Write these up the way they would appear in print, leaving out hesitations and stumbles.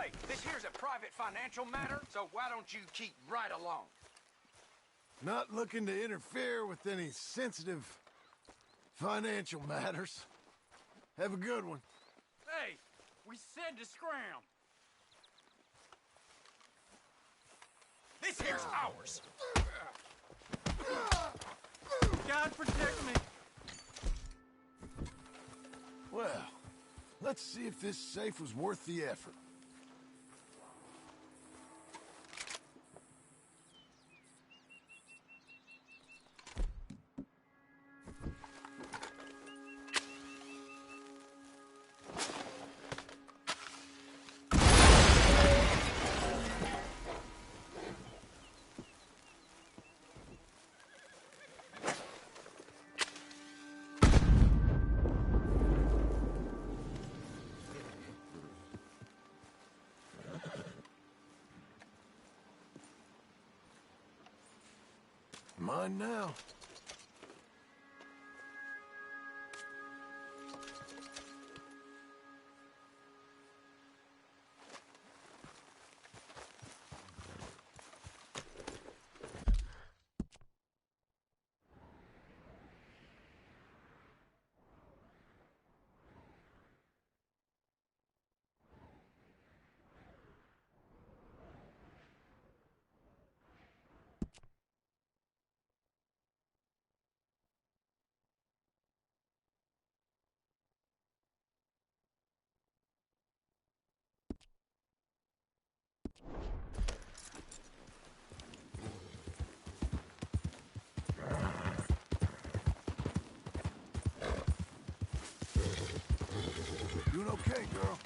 Hey, this here's a private financial matter, so why don't you keep right along? Not looking to interfere with any sensitive financial matters. Have a good one. Hey, we said to scram. This here's ours. God protect me. Well, let's see if this safe was worth the effort. Mine now. Doing okay, girl.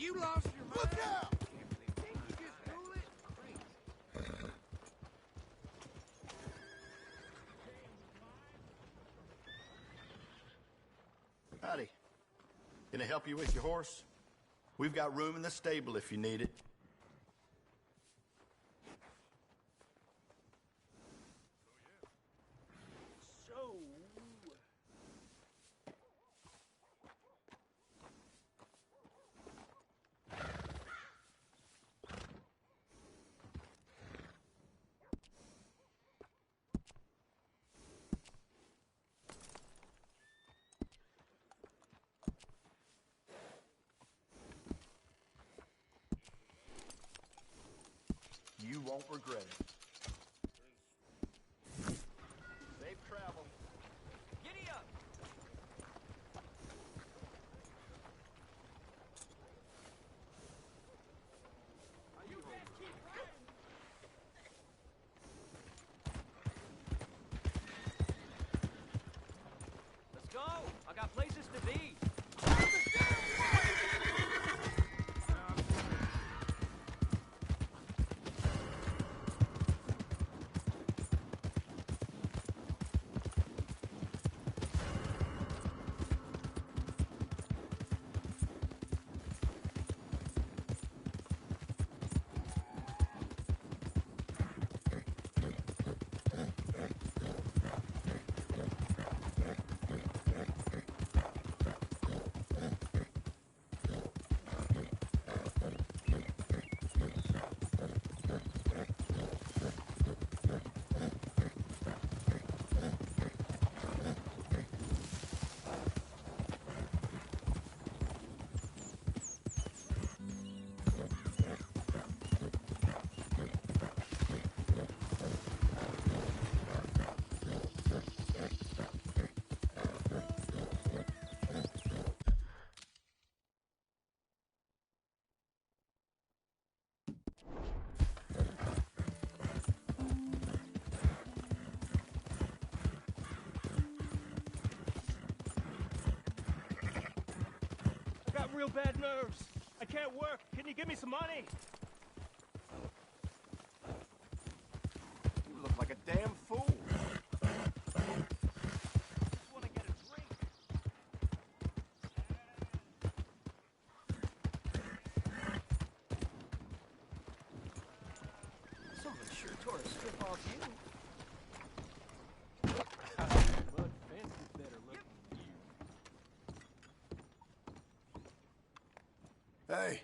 you lost your mind? Look out! Think you just rule it? Crazy. Howdy. Can I help you with your horse? We've got room in the stable if you need it. So... You won't regret it. Safe travel. Giddy up! You guys keep riding! Let's go! I got places to be. Got real bad nerves. I can't work. Can you give me some money? You look like a damn fool. Just want to get a drink. Someone sure tore a strip off you. Bud Fence is better looking than you. Hey,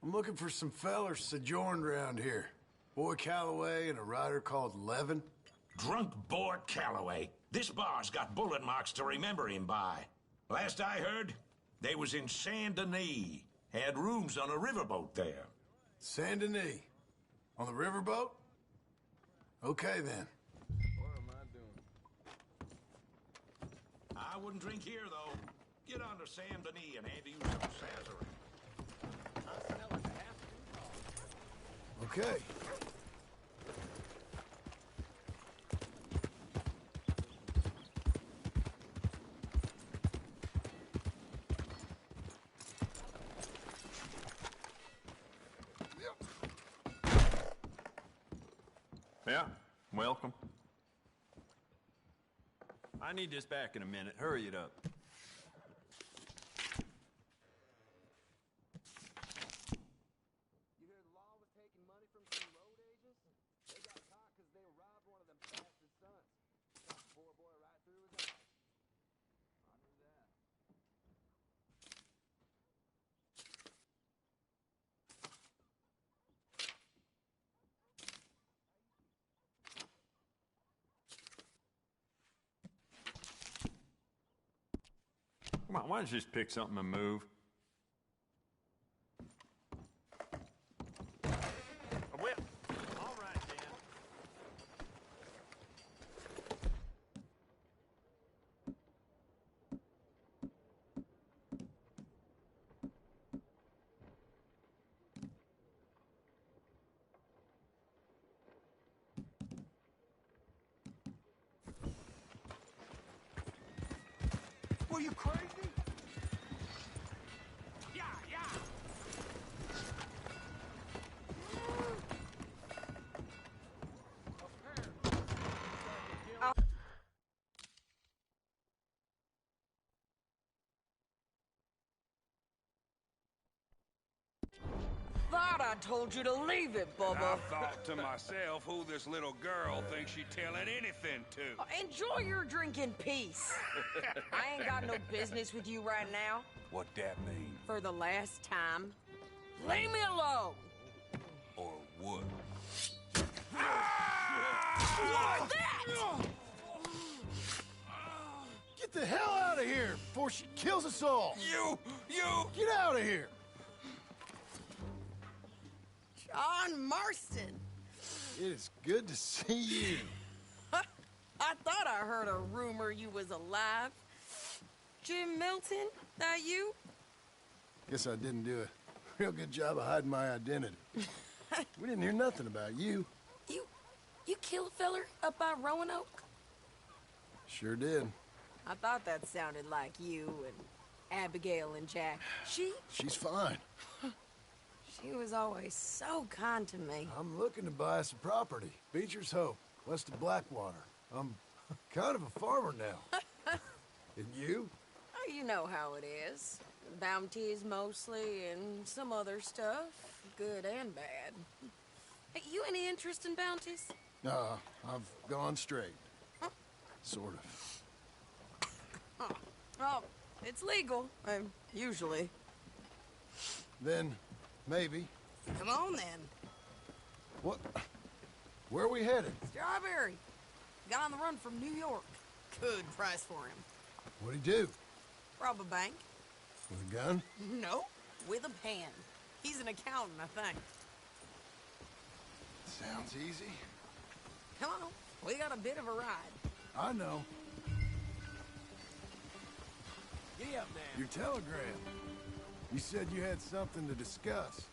I'm looking for some fellers sojourned around here. Boy Calloway and a rider called Levin. Drunk Bort Calloway. This bar's got bullet marks to remember him by. Last I heard, they was in Saint Denis. Had rooms on a riverboat there. Saint Denis. On the riverboat? Okay, then. What am I doing? I wouldn't drink here, though. Get on to Saint Denis and hand you some Sazerac. Okay. Yeah, welcome. I need this back in a minute. Hurry it up. You hear the law was taking money from some road agents? They got caught because they robbed one of them bastard sons. Shot the poor boy right through his eyes. I knew that. Come on, why don't you just pick something and move? A whip. All right, Dan. Were you crazy? Yeah, yeah. I told you to leave it, I Bubba. thought to myself who this little girl thinks she telling anything to. Enjoy your drink in peace. I ain't got no business with you right now. What that mean? For the last time, leave me alone. Or what? What's that? Get the hell out of here before she kills us all! You! Get out of here! John Marston. It is good to see you. I thought I heard a rumor you was alive. Jim Milton, that you? Guess I didn't do a real good job of hiding my identity. We didn't hear nothing about you. You killed a feller up by Roanoke? Sure did. I thought that sounded like you and Abigail and Jack. She's fine. She was always so kind to me. I'm looking to buy some property. Beecher's Hope, west of Blackwater. I'm kind of a farmer now. And you? Oh, you know how it is. Bounties mostly, and some other stuff, good and bad. Hey, you any interest in bounties? I've gone straight. Sort of. Oh, it's legal, usually. Then, maybe. Come on, then. What? Where are we headed? Strawberry. Guy on the run from New York. Good price for him. What'd he do? Rob a bank? With a gun? No, with a pen. He's an accountant, I think. Sounds easy. Come on, we got a bit of a ride. I know. Giddy up now. Your telegram. You said you had something to discuss.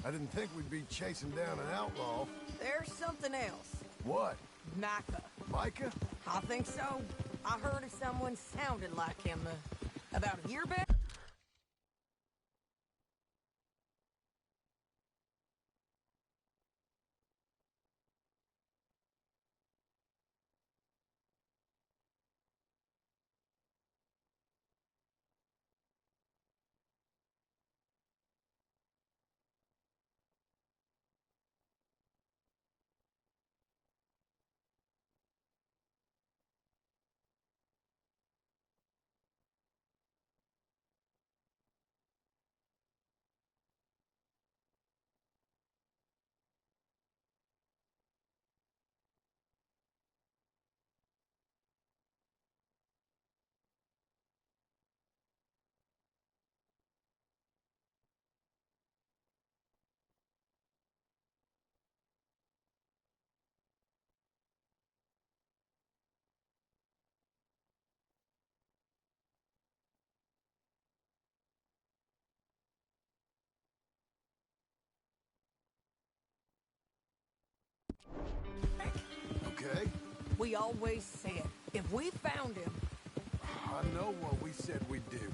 I didn't think we'd be chasing down an outlaw. There's something else. What? Micah. Micah? I think so. I heard of someone sounded like him about a year back. Okay. We always said, if we found him, I know what we said we'd do.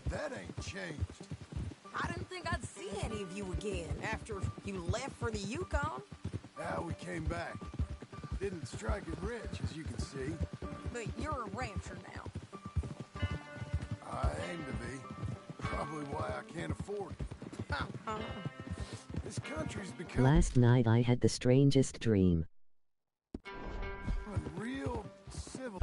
That ain't changed. I didn't think I'd see any of you again after you left for the Yukon. We came back. Didn't strike it rich, as you can see. But you're a rancher now. I aim to be. Probably why I can't afford it. This country's become Last night I had the strangest dream. real civil.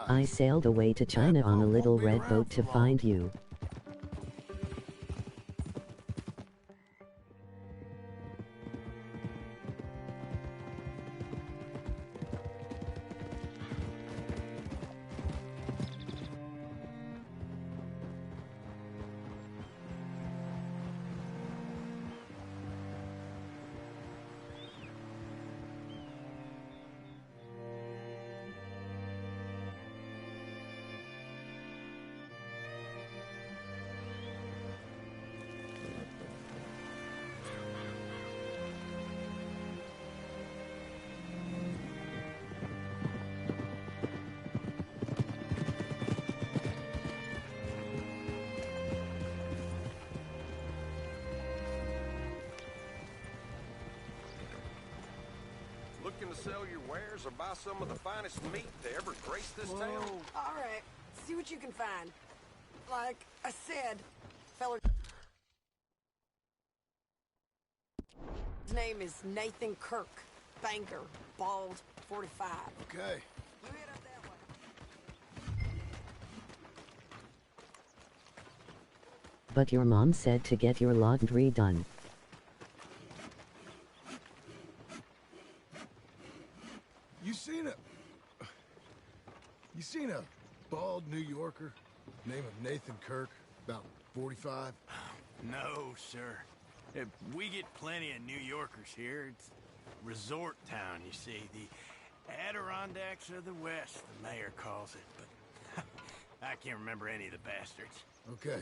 I sailed away to China on a little red boat to find you. sell your wares or buy some of the finest meat to ever grace this town? All right, see what you can find. Like I said, fella. His name is Nathan Kirk. Banker, bald, 45. Okay. You head up that way. But your mom said to get your laundry done. You seen a bald New Yorker, name of Nathan Kirk, about 45? No, sir. We get plenty of New Yorkers here. It's resort town, you see. The Adirondacks of the West, the mayor calls it. But I can't remember any of the bastards. Okay.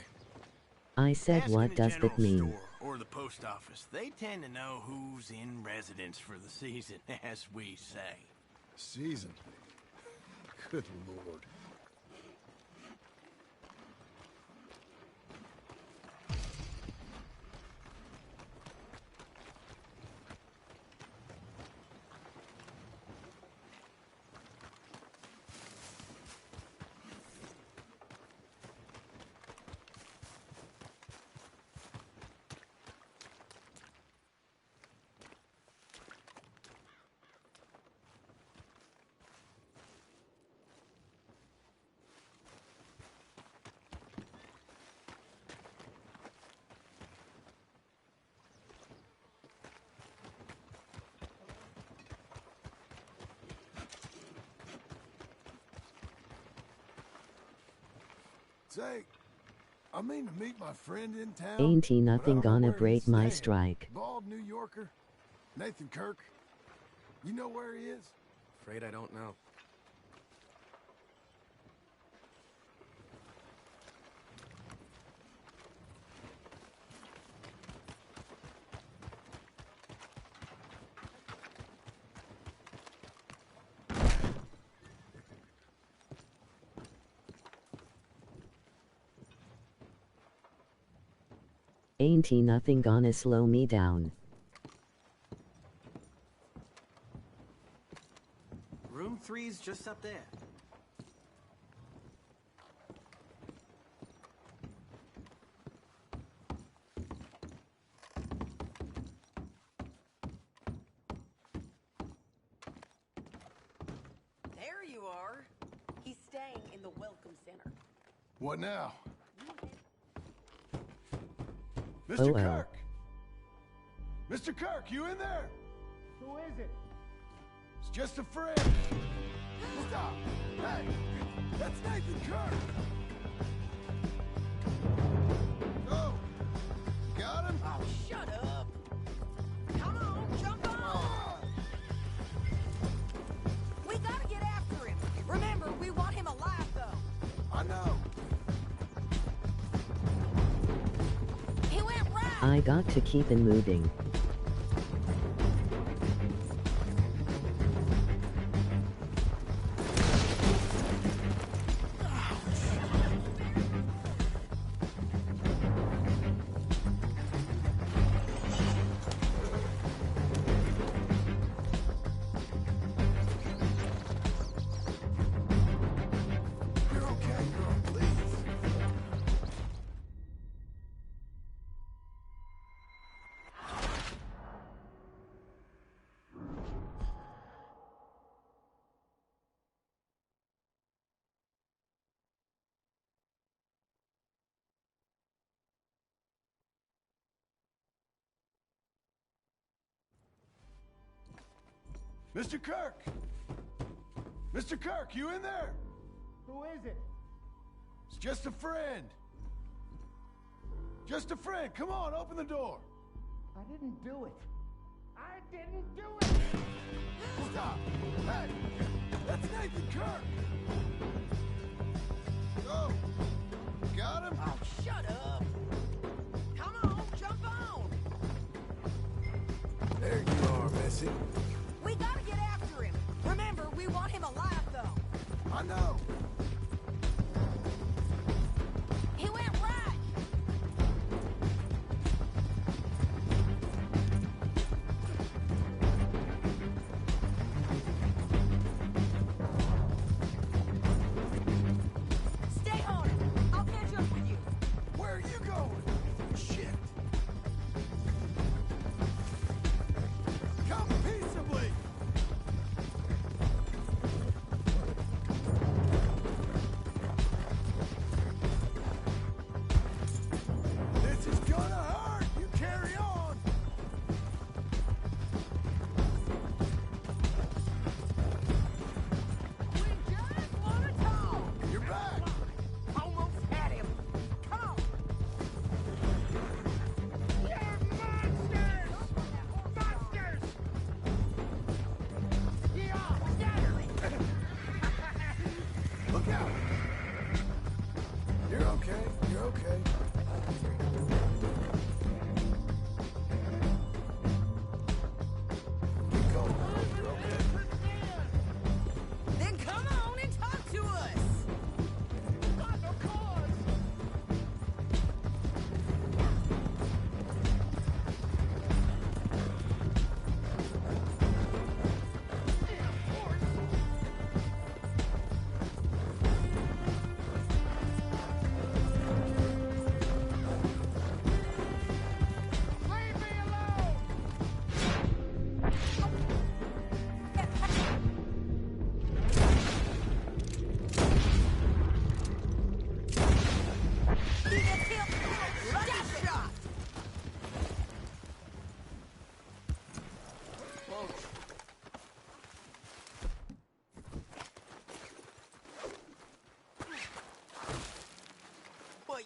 I said, Ask what in the does that general mean? store or the post office. They tend to know who's in residence for the season, as we say. Season? Good Lord. Say, I mean to meet my friend in town. Ain't he but I nothing don't know gonna where break he's my staying. strike. Bald New Yorker, Nathan Kirk. You know where he is? Afraid I don't know. Ain't he nothing gonna slow me down. Room 3's just up there. There you are. He's staying in the Welcome Center. What now? Oh, Mr. well. Kirk! Mr. Kirk, you in there? Who is it? It's just a friend. Stop! Hey! That's Nathan Kirk! Oh! Got him? Oh, shut up. Come on, jump on. We gotta get after him. Remember, we want him alive, though. I know. He went right. I got to keep it moving. You're okay, girl, please. Mr. Kirk! Mr. Kirk, you in there? Who is it? It's just a friend. Just a friend. Come on, open the door. I didn't do it. I didn't do it! Stop! Hey! That's Nathan Kirk! Oh! Got him? Oh, shut up. Come on, jump on. There you are, Missy. We gotta get after him. Remember, we want him alive, though. I know. He went right.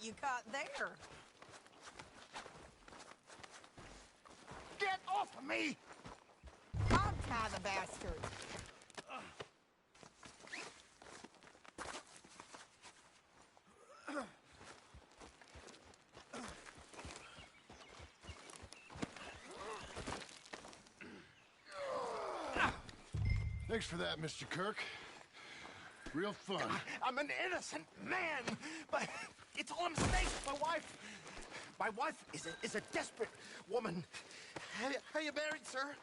what you caught there. Get off of me! Untie the bastard. Thanks for that, Mr. Kirk. Real fun. I'm an innocent man, but it's all a mistake. My wife is a desperate woman. Are you married, sir?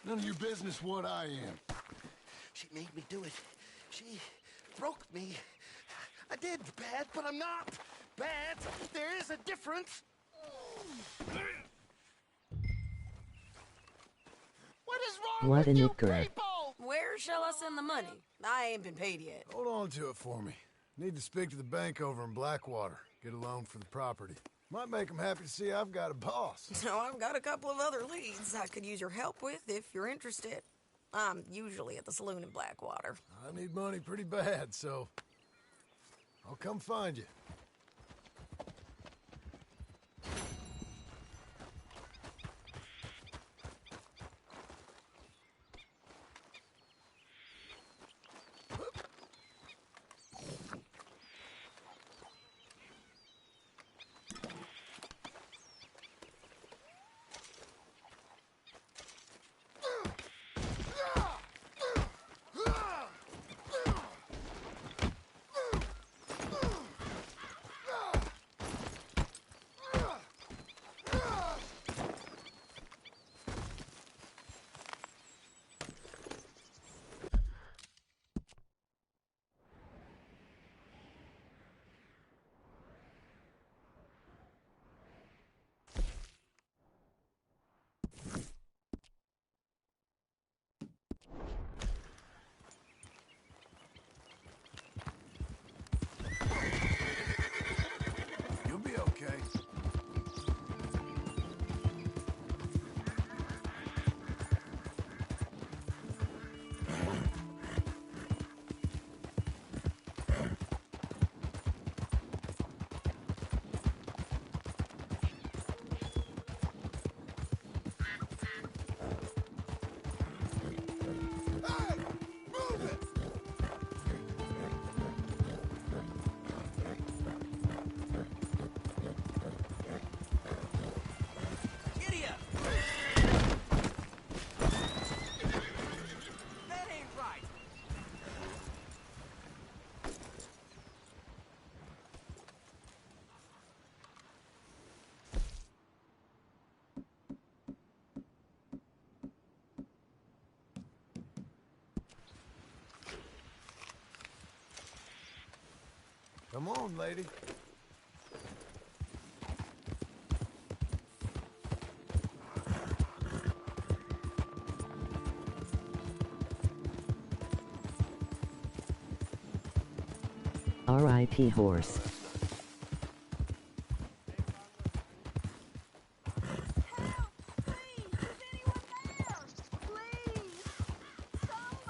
None of your business what I am. She made me do it. She broke me. I did bad, but I'm not bad. There is a difference. What is wrong What with an you icker. people? Where shall I send the money? I ain't been paid yet. Hold on to it for me. Need to speak to the bank over in Blackwater. Get a loan for the property. Might make them happy to see I've got a boss. So I've got a couple of other leads I could use your help with if you're interested. I'm usually at the saloon in Blackwater. I need money pretty bad, so I'll come find you. You'll be okay. Hey! Move it! Giddy up! That ain't right. Come on, lady. R.I.P. horse.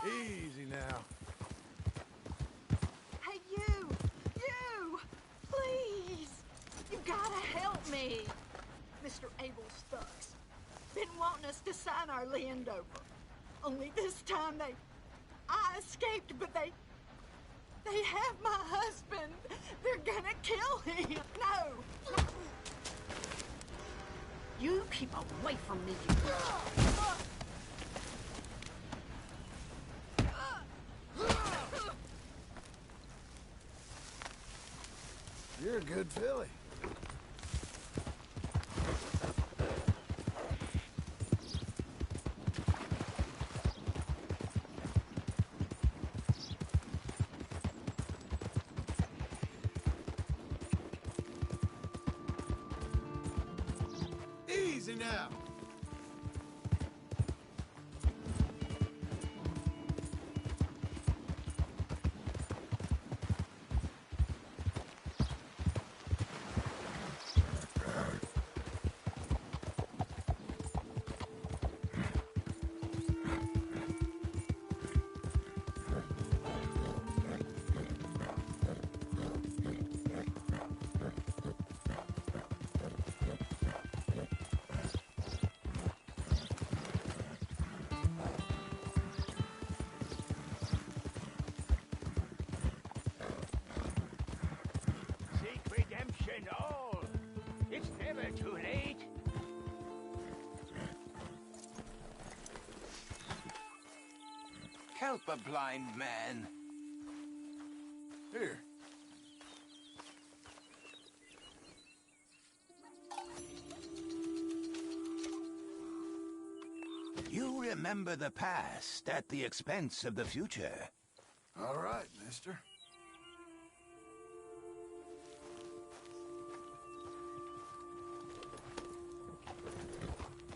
Easy now. Hey, you! Please! You gotta help me! Mr. Abel Stucks. Been wanting us to sign our land over. Only this time I escaped, but they have my husband. They're gonna kill him. No! You keep away from me, you... You're a good filly. Easy now. help a blind man. Here. You remember the past at the expense of the future. All right, mister.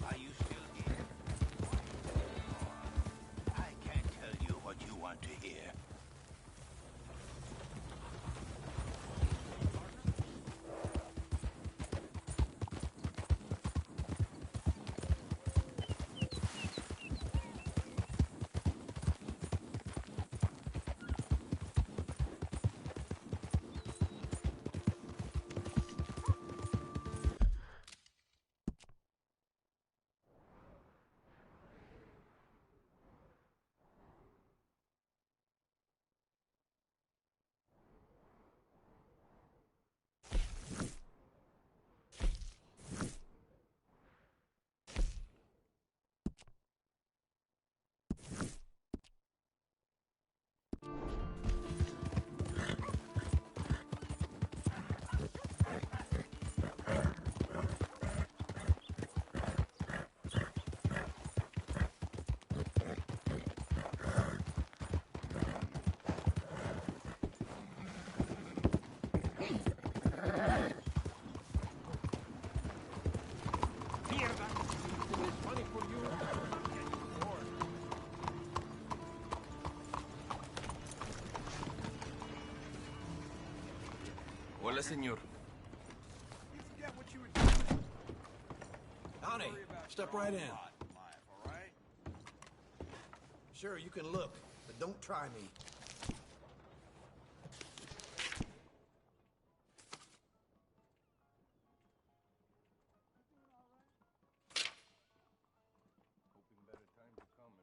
Are you still here? I can't tell you what you want to hear. Hola, señor. You forget what you were doing? Howdy. Step right in. Life, all right? Sure, you can look, but don't try me. Hoping better times are coming.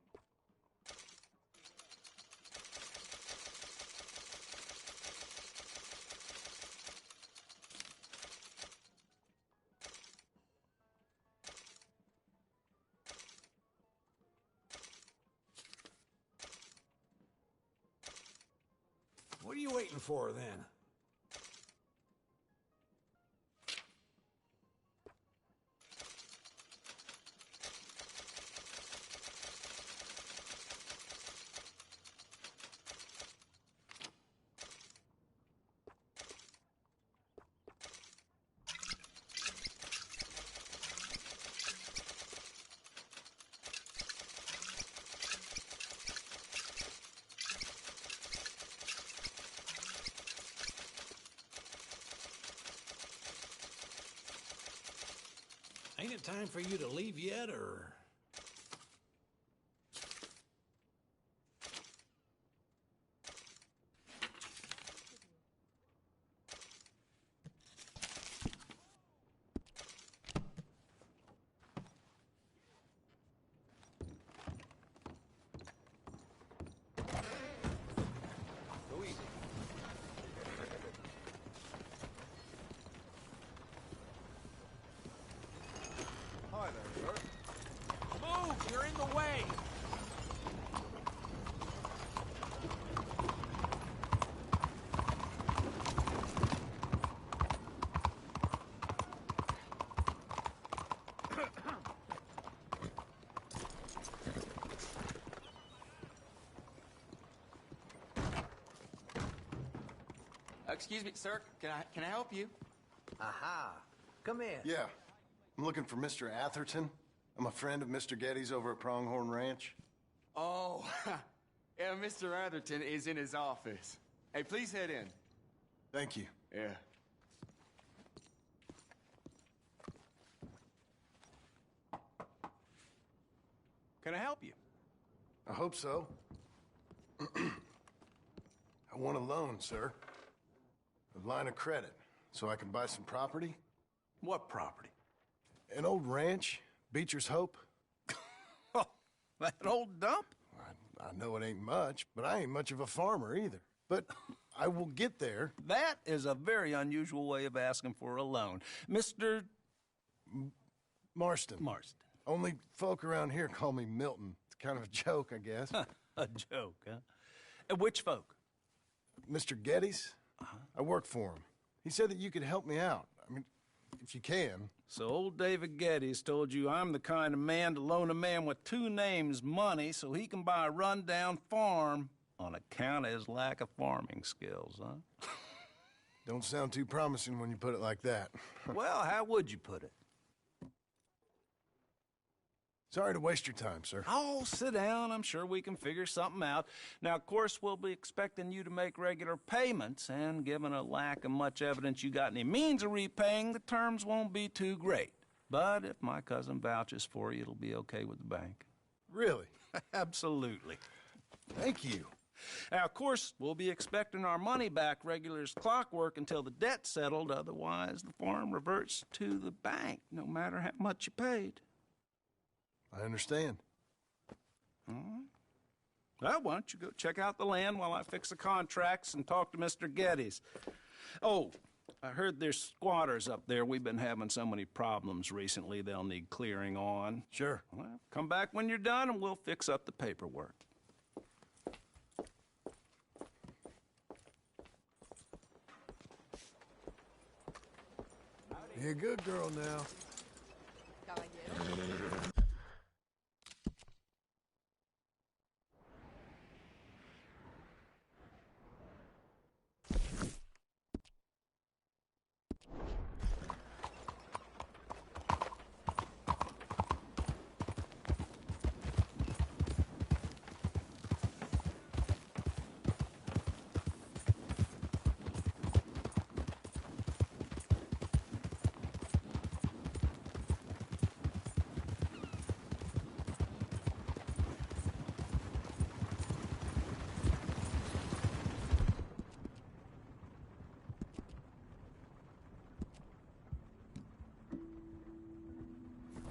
What are you waiting for, then? Ain't it time for you to leave yet, or...? Go easy. Hi there, sir. Move! You're in the way! Excuse me, sir. Can I help you? Aha. Come in. Yeah. I'm looking for Mr. Atherton. I'm a friend of Mr. Getty's over at Pronghorn Ranch. Oh, yeah, Mr. Atherton is in his office. Hey, please head in. Thank you. Yeah. Can I help you? I hope so. I want a loan, sir. A line of credit, so I can buy some property. What property? An old ranch, Beecher's Hope. That old dump? I know it ain't much, but I ain't much of a farmer either. But I will get there. That is a very unusual way of asking for a loan. Mr. Marston. Marston. Only folk around here call me Milton. It's kind of a joke, I guess. A joke, huh? And which folk? Mr. Geddes? I work for him. He said that you could help me out. I mean, if you can. So old David Geddes told you I'm the kind of man to loan a man with two names money so he can buy a rundown farm on account of his lack of farming skills, huh? Don't sound too promising when you put it like that. Well, how would you put it? Sorry to waste your time, sir. Oh, sit down. I'm sure we can figure something out. Now, of course, we'll be expecting you to make regular payments, and given a lack of much evidence you got any means of repaying, the terms won't be too great. But if my cousin vouches for you, it'll be okay with the bank. Really? Absolutely. Thank you. Now, of course, we'll be expecting our money back regular as clockwork until the debt's settled. Otherwise, the farm reverts to the bank, no matter how much you paid. I understand. All right. Well, why don't you go check out the land while I fix the contracts and talk to Mr. Geddes. Oh, I heard there's squatters up there. We've been having so many problems recently, they'll need clearing on. Sure. Well, come back when you're done and we'll fix up the paperwork. You're a good girl now.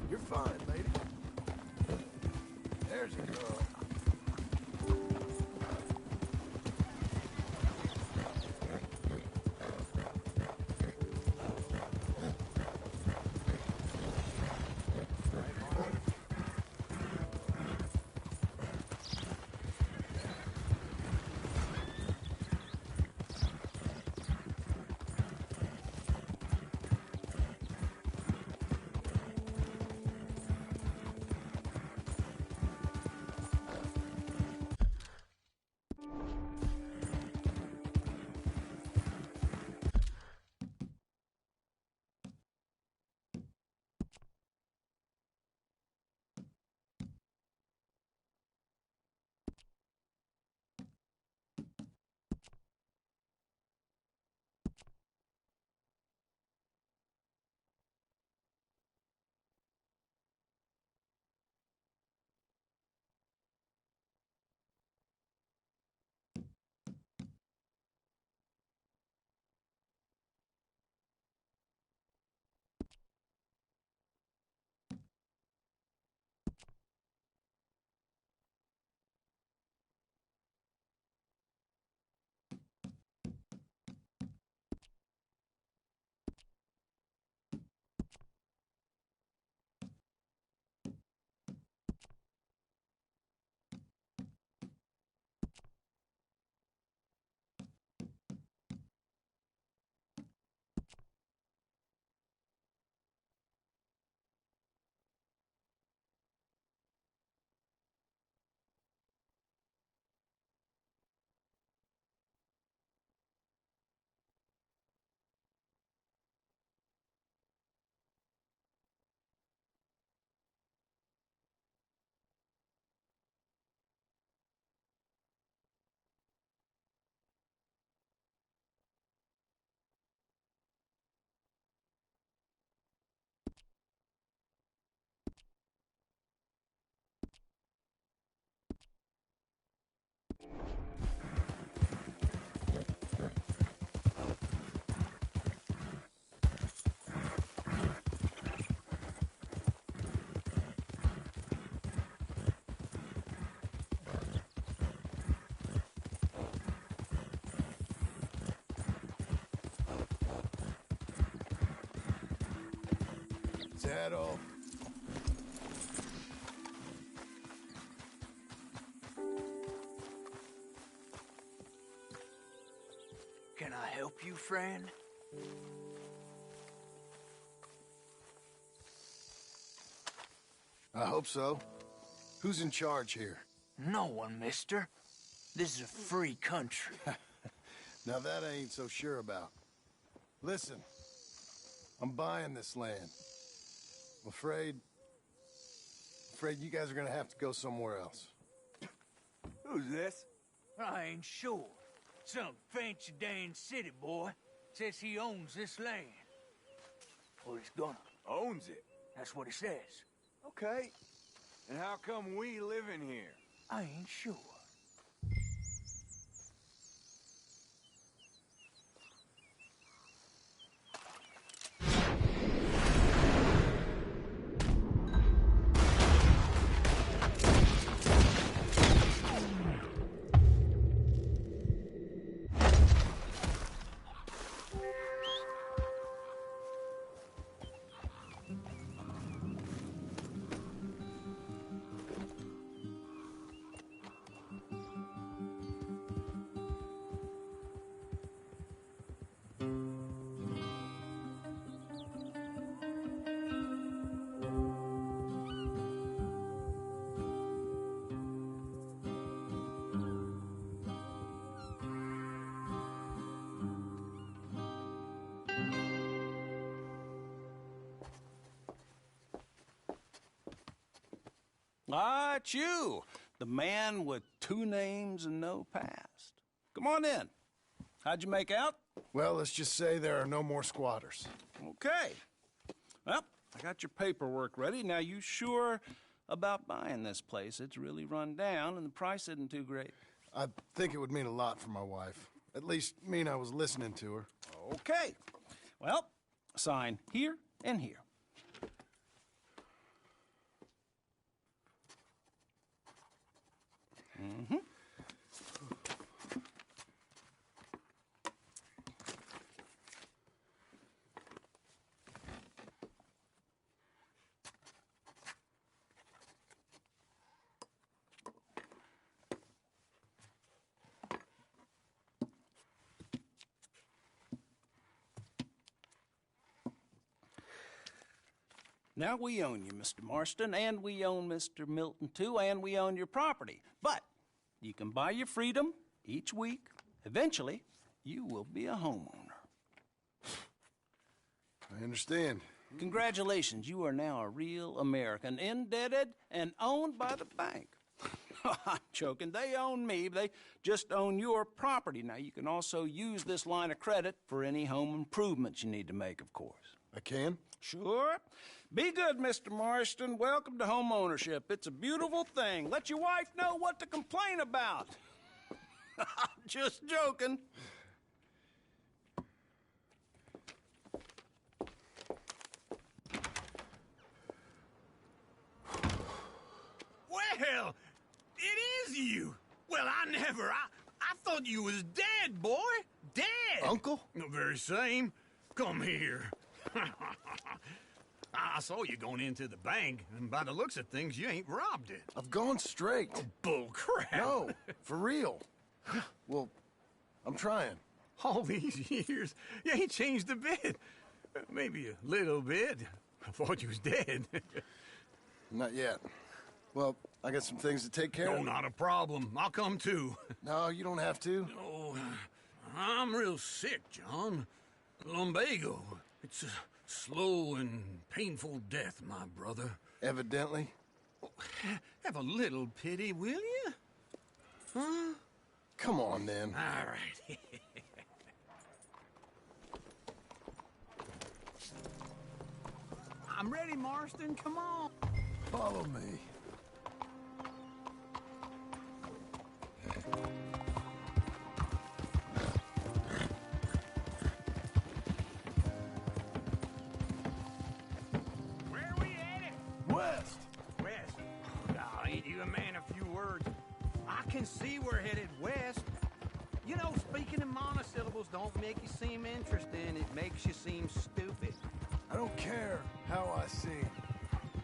You're fine, lady. There's a girl. Is that all? help you, friend? I hope so. Who's in charge here? No one, mister. This is a free country. Now that I ain't so sure about. Listen, I'm buying this land. I'm afraid you guys are gonna have to go somewhere else. Who's this? I ain't sure. Some fancy Dan city boy says he owns this land. Or he's gonna. Owns it? That's what he says. Okay. And how come we live in here? I ain't sure. Ah, it's you, the man with 2 names and no past. Come on in. How'd you make out? Well, let's just say there are no more squatters. Okay. Well, I got your paperwork ready. Now, you sure about buying this place? It's really run down, and the price isn't too great. I think it would mean a lot for my wife. At least mean I was listening to her. Okay. Well, sign here and here. Mm-hmm. Now we own you, Mr. Marston, and we own Mr. Milton, too, and we own your property. But you can buy your freedom each week. Eventually, you will be a homeowner. I understand. Congratulations, you are now a real American, indebted and owned by the bank. I'm joking. They own me. They just own your property. Now, you can also use this line of credit for any home improvements you need to make, of course. I can? Sure. Be good, Mr. Marston. Welcome to home ownership. It's a beautiful thing. Let your wife know what to complain about. Just joking. Well, it is you. Well, I thought you was dead, boy. Dead. Uncle? The very same. Come here. I saw you going into the bank, and by the looks of things, you ain't robbed it. I've gone straight. Oh, bull crap. No, for real. Well, I'm trying. All these years, you ain't changed a bit. Maybe a little bit. I thought you was dead. Not yet. Well, I got some things to take care of. No, not a problem. I'll come too. No, you don't have to. Oh, I'm real sick, John. Lumbago. It's a slow and painful death, my brother. Evidently. Have a little pity, will you? Huh? Come on, then. All right. I'm ready, Marston. Come on. Follow me. Where are we headed? West. West? Oh, ain't you a man of few words? I can see we're headed west. You know, speaking in monosyllables don't make you seem interesting. It makes you seem stupid. I don't care how I sing.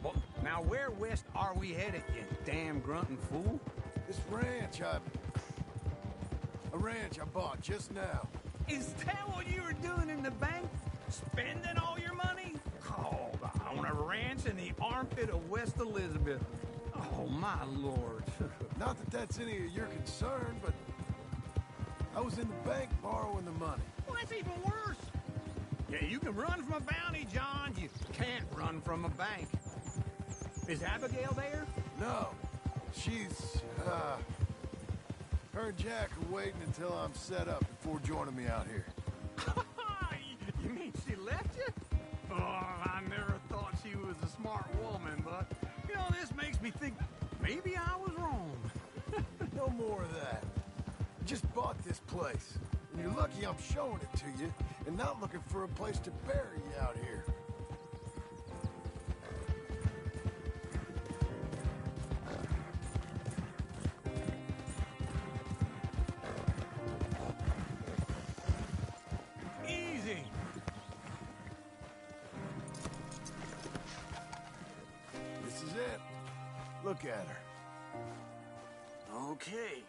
Well, now where west are we headed, you damn grunting fool? This ranch I bought just now. Is that what you were doing in the bank? Spending all your money? Oh, on a ranch in the armpit of West Elizabeth. Oh, my lord. Not that that's any of your concern, but I was in the bank borrowing the money. Well, that's even worse. Yeah, you can run from a bounty, John. You can't run from a bank. Is Abigail there? No. She's, her and Jack are waiting until I'm set up before joining me out here. You mean she left you? Oh, I never thought she was a smart woman, but, you know, this makes me think maybe I was wrong. No more of that. I just bought this place, and you're lucky I'm showing it to you and not looking for a place to bury you out here. Easy. This is it. Look at her. Okay.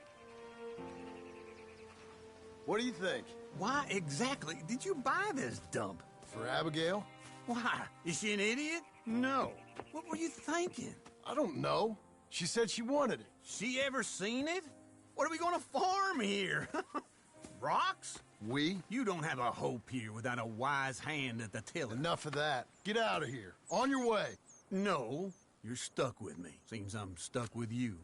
What do you think? Why exactly did you buy this dump? For Abigail? Why? Is she an idiot? No. What were you thinking? I don't know. She said she wanted it. She ever seen it? What are we gonna farm here? Rocks? We? You don't have a hope here without a wise hand at the tiller. Enough of that. Get out of here. On your way. No, you're stuck with me. Seems I'm stuck with you.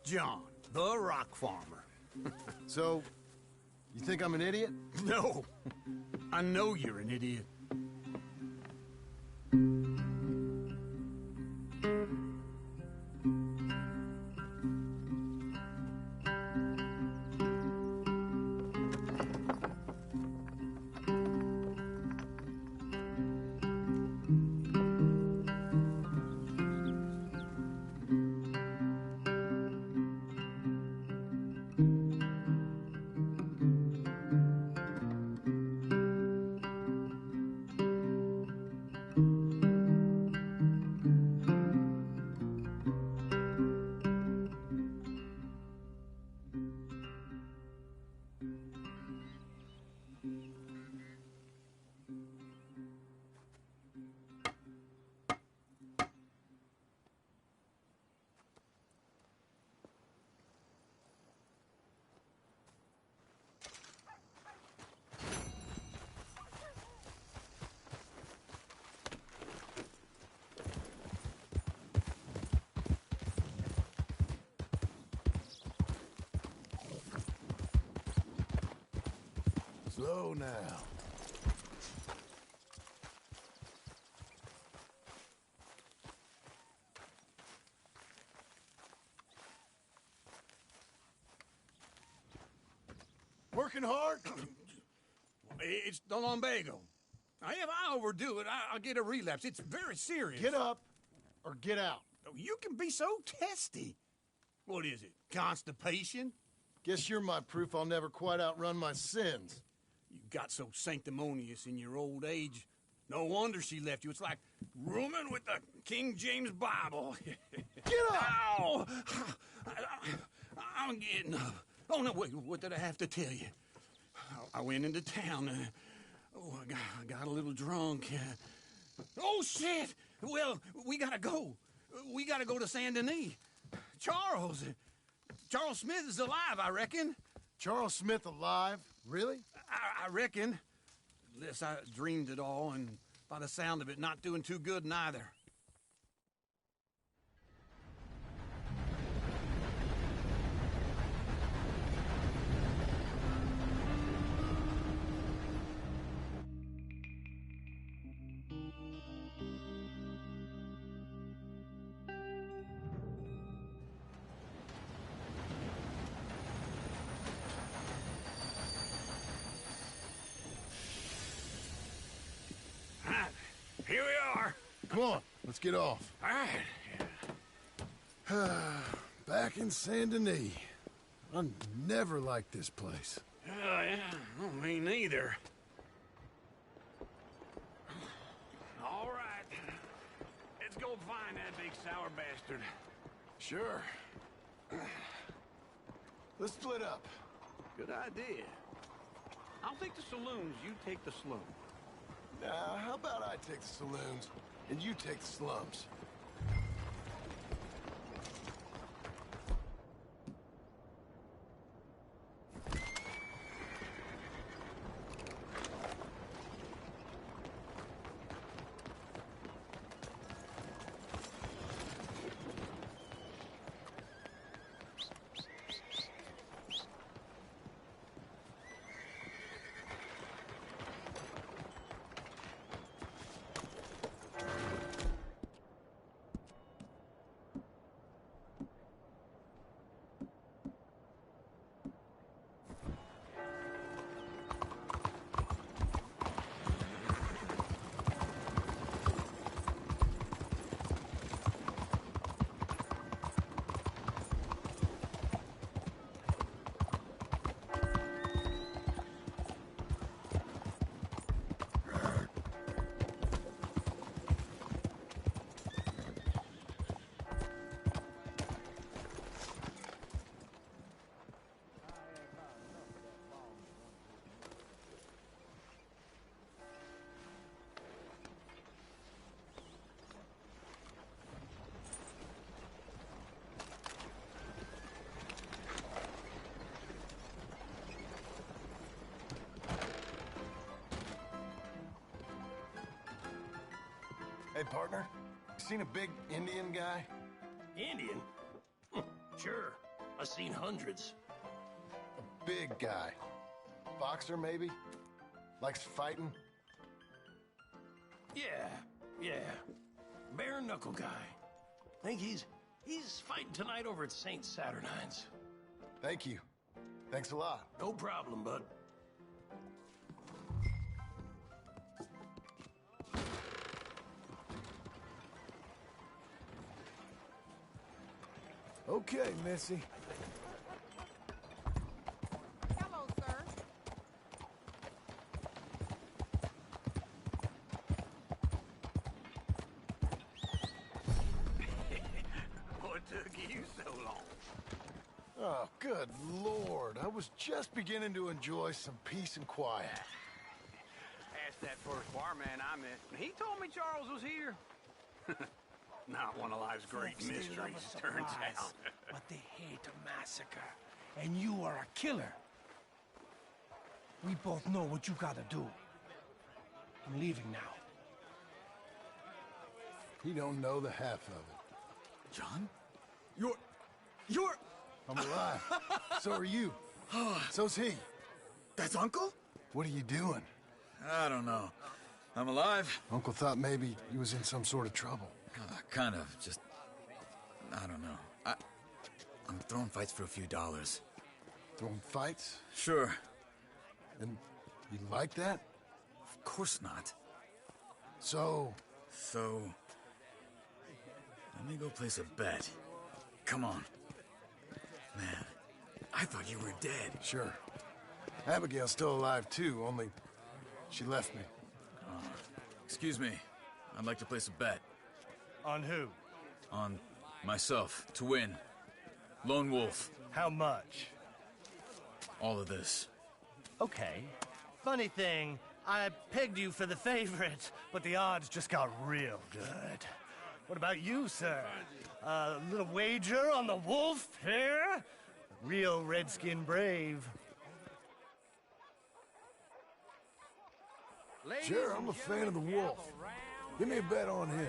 John, the rock farmer. So, you think I'm an idiot? No. I know you're an idiot. Slow now. Working hard? It's the lumbago. Now, if I overdo it, I'll get a relapse. It's very serious. Get up or get out. You can be so testy. What is it, constipation? Guess you're my proof I'll never quite outrun my sins. You got so sanctimonious in your old age. No wonder she left you. It's like rooming with the King James Bible. Get up! Ow! I'm getting up. Oh, no, wait, what did I have to tell you? I went into town. I got a little drunk. Oh, shit! Well, we gotta go. We gotta go to Saint Denis. Charles Smith is alive, I reckon. Charles Smith alive? Really? I reckon. Unless I dreamed it all, and by the sound of it, not doing too good neither. Here we are. Come on, let's get off. All right. Back in Saint Denis. I never liked this place. Yeah, well, me neither. All right. Let's go find that big sour bastard. Sure. Let's split up. Good idea. I'll take the saloons, you take the slum. Now, how about I take the saloons, and you take the slums? Hey, partner, you seen a big Indian guy? Indian? Sure. I've seen hundreds. A big guy. Boxer, maybe? Likes fighting? Yeah. Bare knuckle guy. Think he's fighting tonight over at St. Saturnine's. Thank you. Thanks a lot. No problem, bud. Okay, Missy. Hello, sir. What took you so long? Oh, good Lord. I was just beginning to enjoy some peace and quiet. Asked that first barman I met. He told me Charles was here. Not one of life's great Folks, they love mysteries, a turns surprise, out. but they hate a massacre. And you are a killer. We both know what you gotta do. I'm leaving now. He don't know the half of it. John? You're... I'm alive. So are you. So's he. That's Uncle? What are you doing? I don't know. I'm alive. Uncle thought maybe he was in some sort of trouble. Kind of. Just... I don't know. I'm throwing fights for a few dollars. Throwing fights? Sure. And you like that? Of course not. So, let me go place a bet. Come on. Man, I thought you were dead. Sure. Abigail's still alive too, only she left me. Excuse me. I'd like to place a bet. On who? On myself, to win. Lone Wolf. How much? All of this. Okay. Funny thing, I pegged you for the favorite, but the odds just got real good. What about you, sir? A little wager on the wolf here? Real redskin brave. Sure, I'm a fan of the wolf. Give me a bet on him.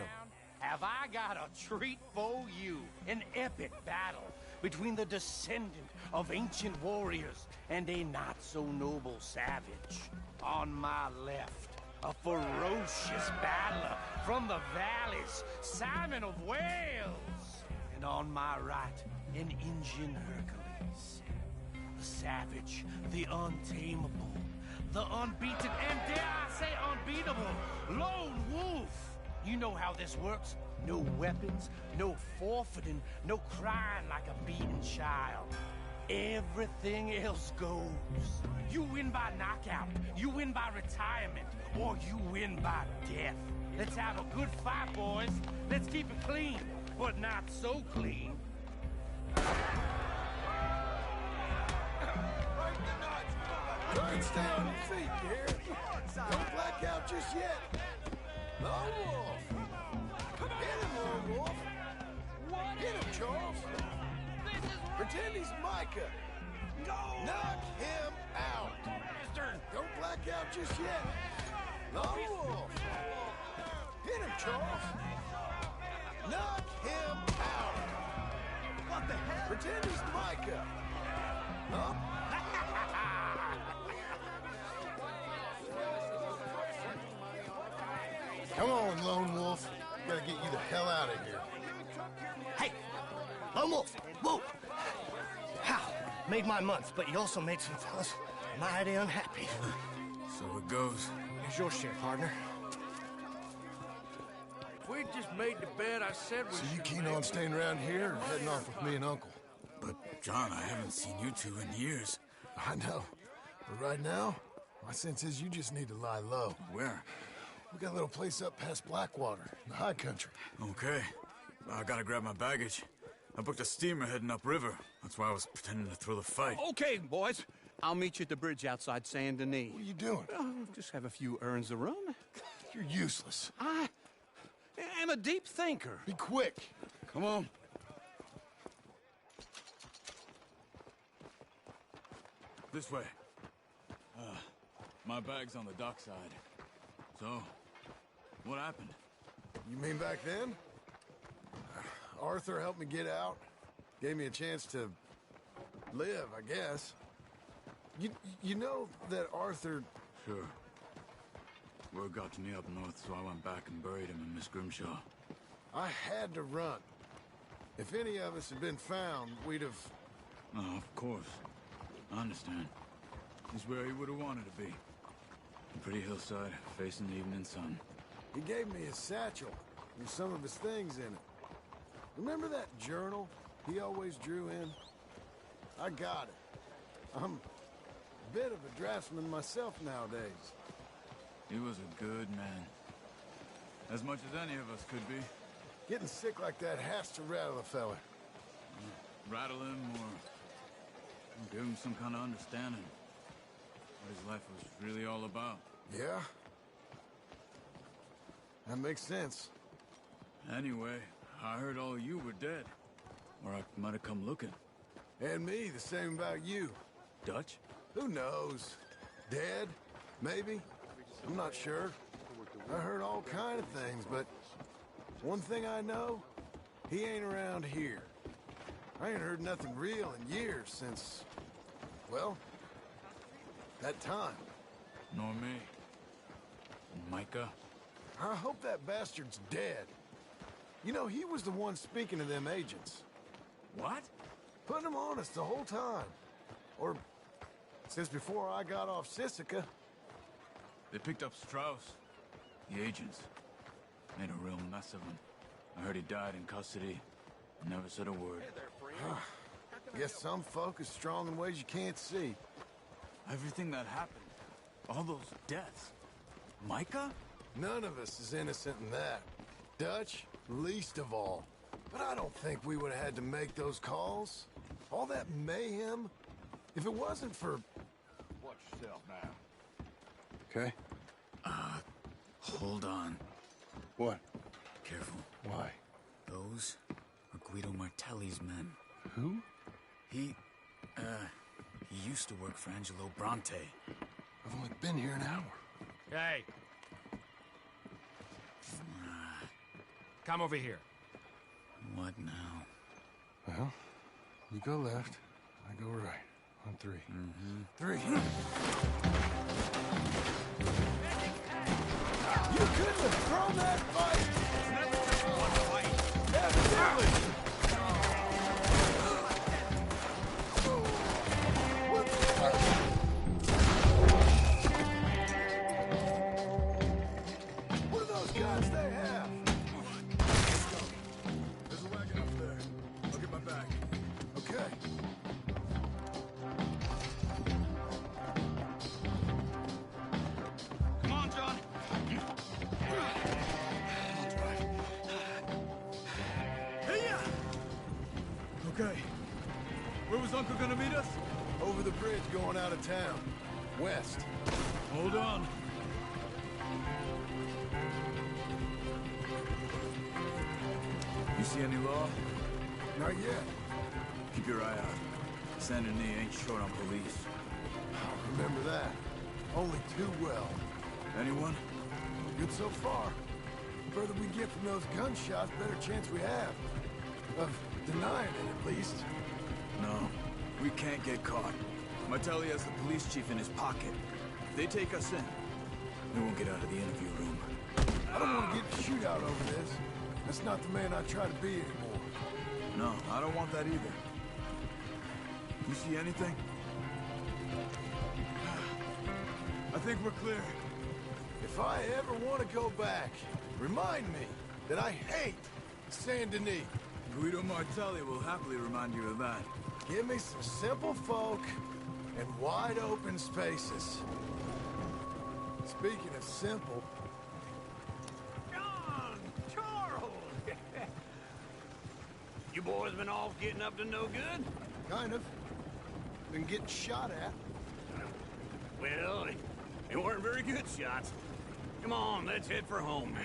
Have I got a treat for you? An epic battle between the descendant of ancient warriors and a not-so-noble savage. On my left, a ferocious battler from the valleys, Simon of Wales. And on my right, an Indian Hercules. The savage, the untamable, the unbeaten, and dare I say unbeatable, Lone Wolf. You know how this works. No weapons, no forfeiting, no crying like a beaten child. Everything else goes. You win by knockout, you win by retirement, or you win by death. Let's have a good fight, boys. Let's keep it clean, but not so clean. Try and stay on your feet, you hear? Don't black out just yet. Lone Wolf. Hit him, Lone Wolf. Hit him, Charles. Pretend he's Micah. Knock him out. Don't black out just yet. Lone Wolf. Hit him, Charles. Knock him out. What the hell? Pretend he's Micah. Huh? Come on, Lone Wolf. Gotta get you the hell out of here. Hey, Lone Wolf, whoa! How? Made my month, but you also made some fellas mighty unhappy. So it goes. Here's your share, partner. If we just made the bed I said we So you should keen make, on staying around here or heading off with me and Uncle? But, John, I haven't seen you two in years. I know. But right now, my sense is you just need to lie low. Where? We got a little place up past Blackwater, in the high country. Okay. I gotta grab my baggage. I booked a steamer heading upriver. That's why I was pretending to throw the fight. Okay, boys. I'll meet you at the bridge outside Saint Denis. What are you doing? Oh, just have a few errands to run. You're useless. I am a deep thinker. Be quick. Come on. This way. My bag's on the dockside. So, what happened? You mean back then? Arthur helped me get out. Gave me a chance to live, I guess. You know that Arthur... Sure. Word got to me up north, so I went back and buried him in Miss Grimshaw. I had to run. If any of us had been found, we'd have... Oh, of course. I understand. He's where he would have wanted to be. A pretty hillside, facing the evening sun. He gave me his satchel with some of his things in it. Remember that journal he always drew in? I got it. I'm a bit of a draftsman myself nowadays. He was a good man. As much as any of us could be. Getting sick like that has to rattle a fella. Rattle him or give him some kind of understanding. What his life was really all about. Yeah? That makes sense. Anyway, I heard all you were dead. Or I might have come looking. And me, the same about you. Dutch? Who knows? Dead? Maybe? I'm not sure. I heard all kind of things, but one thing I know, he ain't around here. I ain't heard nothing real in years since, well, that time. Nor me. Micah? I hope that bastard's dead. You know, he was the one speaking to them agents. What? Putting them on us the whole time. Or since before I got off Sisika. They picked up Strauss. The agents. Made a real mess of him. I heard he died in custody. Never said a word. Guess some folk is strong in ways you can't see. Everything that happened. All those deaths. Micah? None of us is innocent in that. Dutch, least of all. But I don't think we would have had to make those calls. All that mayhem. If it wasn't for... Watch yourself now. Okay. Hold on. What? Careful. Why? Those are Guido Martelli's men. Who? He used to work for Angelo Bronte. I've only been here an hour. Hey. Come over here. What now? Well, you go left, I go right. On three. Mm-hmm. 3. You couldn't have thrown that fight! It's never just one fight. Evidently! What are those guns they have? There's a wagon up there. I'll get my bag. Okay. Come on, John. Okay. Where was Uncle gonna meet us? Over the bridge going out of town. West. Hold on. You see any law? Not yet. Keep your eye out. Saint Denis ain't short on police. I'll remember that. Only too well. Anyone? Good so far. The further we get from those gunshots, better chance we have. Of denying it, at least. No, we can't get caught. Martelli has the police chief in his pocket. If they take us in, we won't get out of the interview room. I don't want to get in a shootout over this. That's not the man I try to be anymore. No, I don't want that either. You see anything? I think we're clear. If I ever want to go back, remind me that I hate Saint Denis. Guido Martelli will happily remind you of that. Give me some simple folk and wide open spaces. Speaking of simple... John! Charles! You boys been off getting up to no good? Kind of. Been getting shot at. Well, they weren't very good shots. Come on, let's head for home.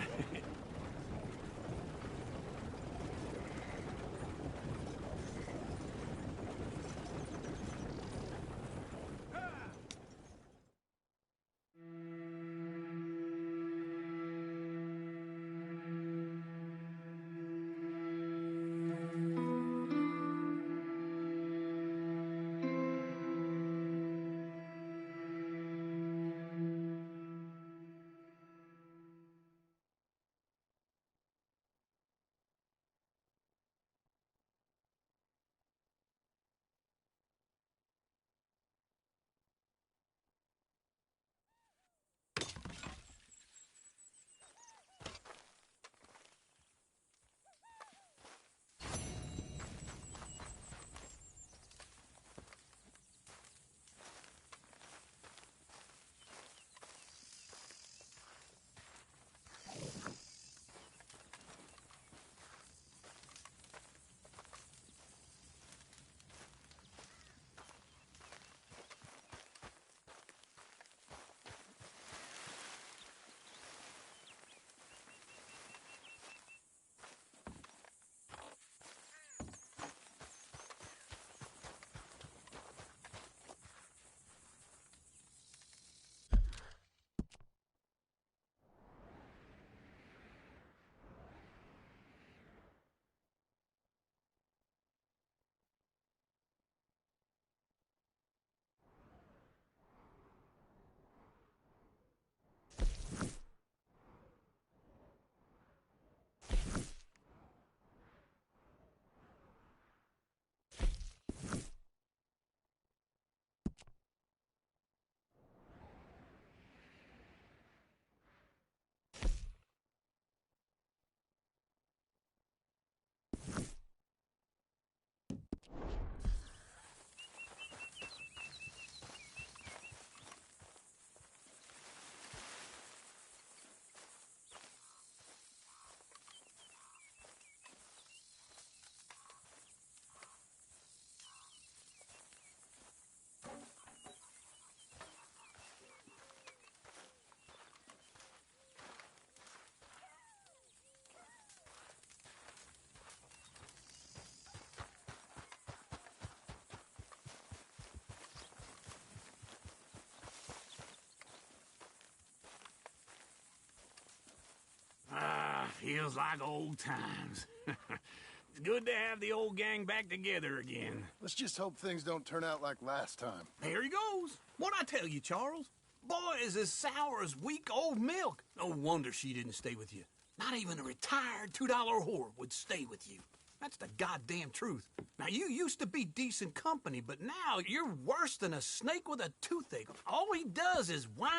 Feels like old times. It's good to have the old gang back together again. Let's just hope things don't turn out like last time. There he goes. What'd I tell you, Charles? Boy is as sour as week old milk. No wonder she didn't stay with you. Not even a retired $2 whore would stay with you. That's the goddamn truth. Now, you used to be decent company, but now you're worse than a snake with a toothache. All he does is whine.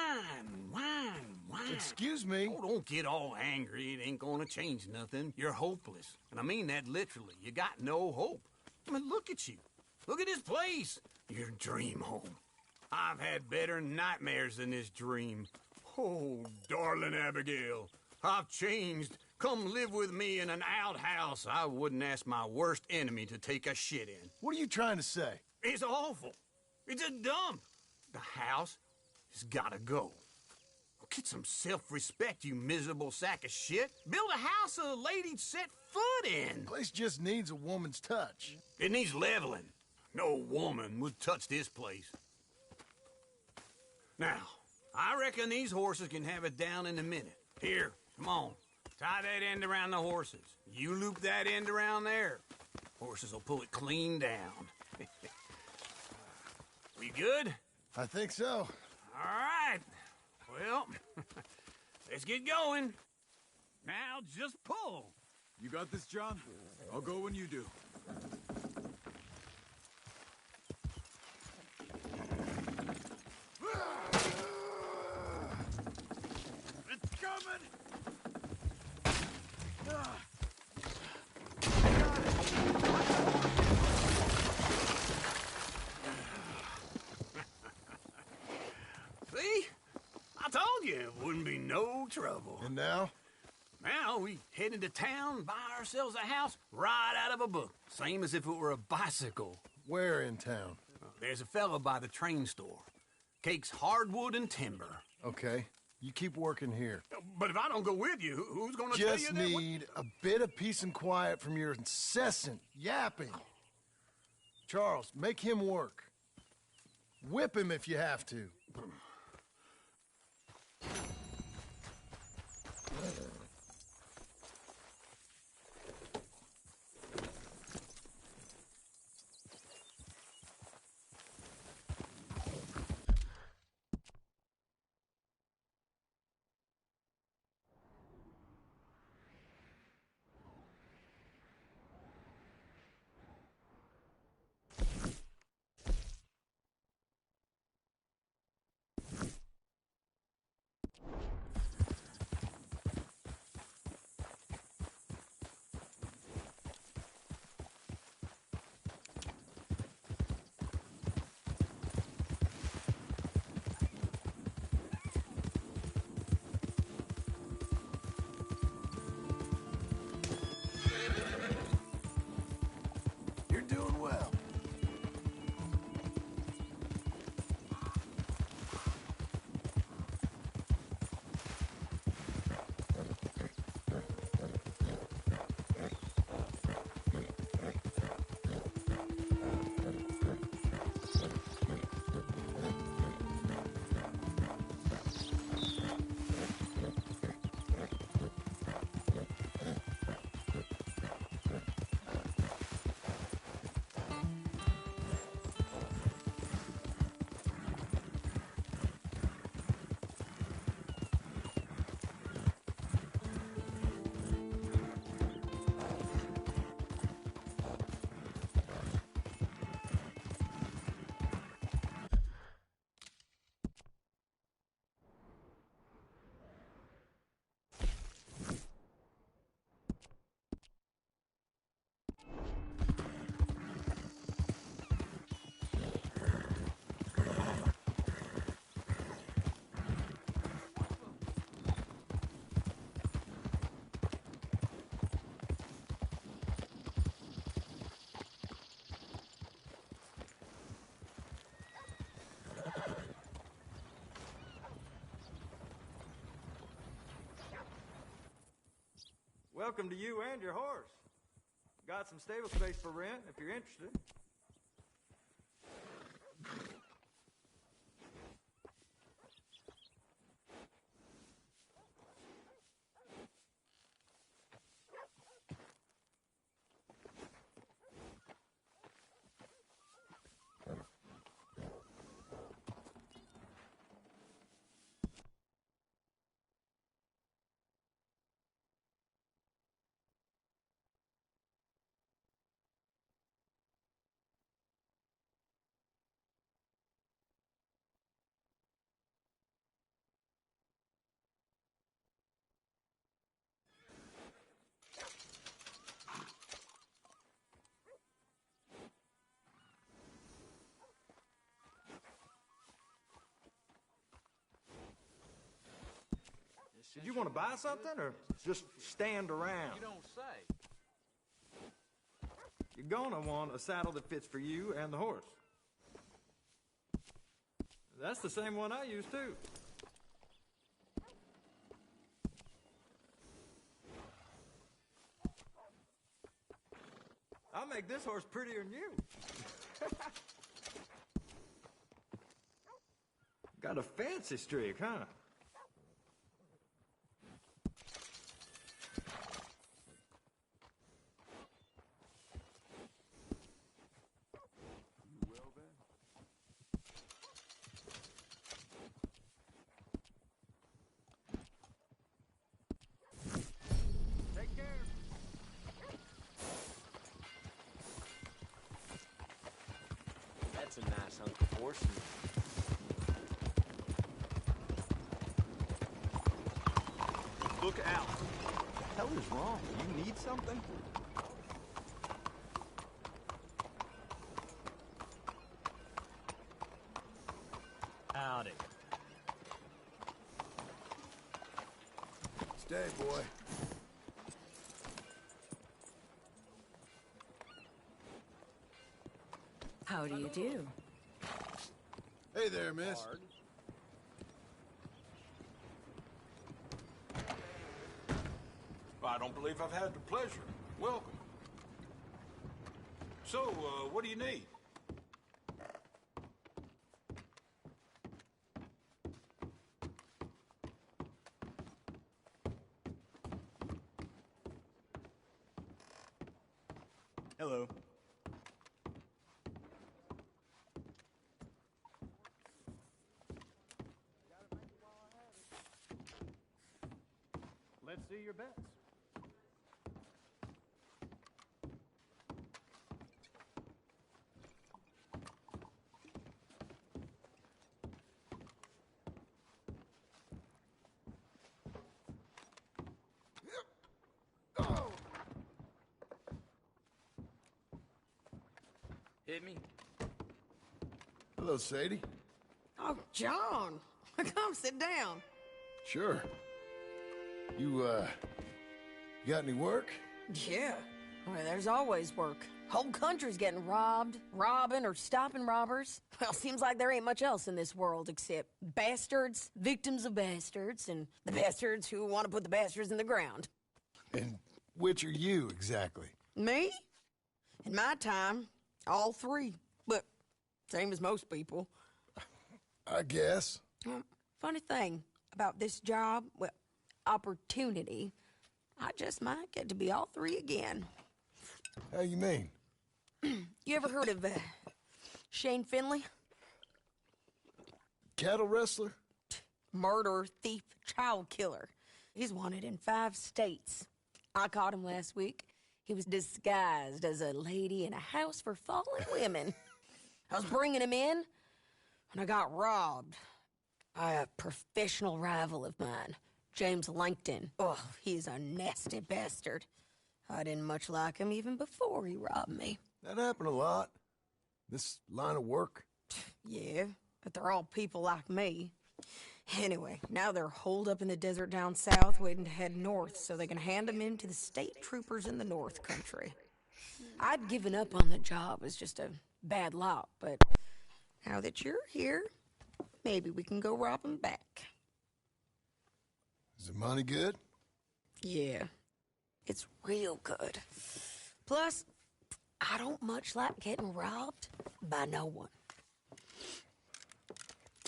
Excuse me? Oh, don't get all angry. It ain't gonna change nothing. You're hopeless. And I mean that literally. You got no hope. I mean, look at you. Look at this place. Your dream home. I've had better nightmares than this dream. Oh, darling Abigail, I've changed. Come live with me in an outhouse I wouldn't ask my worst enemy to take a shit in. What are you trying to say? It's awful. It's a dump. The house has gotta go. Get some self-respect, you miserable sack of shit. Build a house a lady'd set foot in. The place just needs a woman's touch. It needs leveling. No woman would touch this place. Now, I reckon these horses can have it down in a minute. Here, come on. Tie that end around the horses. You loop that end around there. Horses will pull it clean down. We good? I think so. All right. Well, let's get going. Now, just pull. You got this, John? I'll go when you do. It's coming! See? I told you it wouldn't be no trouble. And now? Now we head into town, buy ourselves a house right out of a book. Same as if it were a bicycle. Where in town? There's a fella by the train store. Cakes hardwood and timber. Okay. You keep working here. But if I don't go with you, who's gonna tell you Just that? need a bit of peace and quiet from your incessant yapping. Charles, make him work. Whip him if you have to. You're doing well. Welcome to you and your horse. Got some stable space for rent if you're interested. Did you want to buy something or just stand around? You don't say. You're gonna want a saddle that fits for you and the horse. That's the same one I use, too. I'll make this horse prettier than you. Got a fancy streak, huh? Take care. That's a nice hunk of horse. Look out. What the hell is wrong? You need something? Howdy. Stay, boy. How do you do? Hey there, miss. I don't believe I've had the pleasure. Welcome. So, what do you need? Hello. Let's see your bets. Hit me. Hello, Sadie. Oh, John. Come sit down. Sure. You got any work? Yeah. Well, there's always work. Whole country's getting robbed, robbing, or stopping robbers. Well, seems like there ain't much else in this world except bastards, victims of bastards, and the bastards who want to put the bastards in the ground. And which are you, exactly? Me? In my time, all three. But same as most people. I guess. Funny thing about this job, well, opportunity, I just might get to be all three again. How you mean? You ever heard of Shane Finley? Cattle wrestler? Murderer, thief, child killer. He's wanted in 5 states. I caught him last week. He was disguised as a lady in a house for fallen women. I was bringing him in, and I got robbed by a professional rival of mine, James Langton. Oh, he's a nasty bastard. I didn't much like him even before he robbed me. That happened a lot. This line of work. Yeah, but they're all people like me. Anyway, now they're holed up in the desert down south waiting to head north so they can hand them in to the state troopers in the north country. I'd given up on the job as just a bad lot, but now that you're here, maybe we can go rob them back. Is the money good? Yeah, it's real good. Plus, I don't much like getting robbed by no one.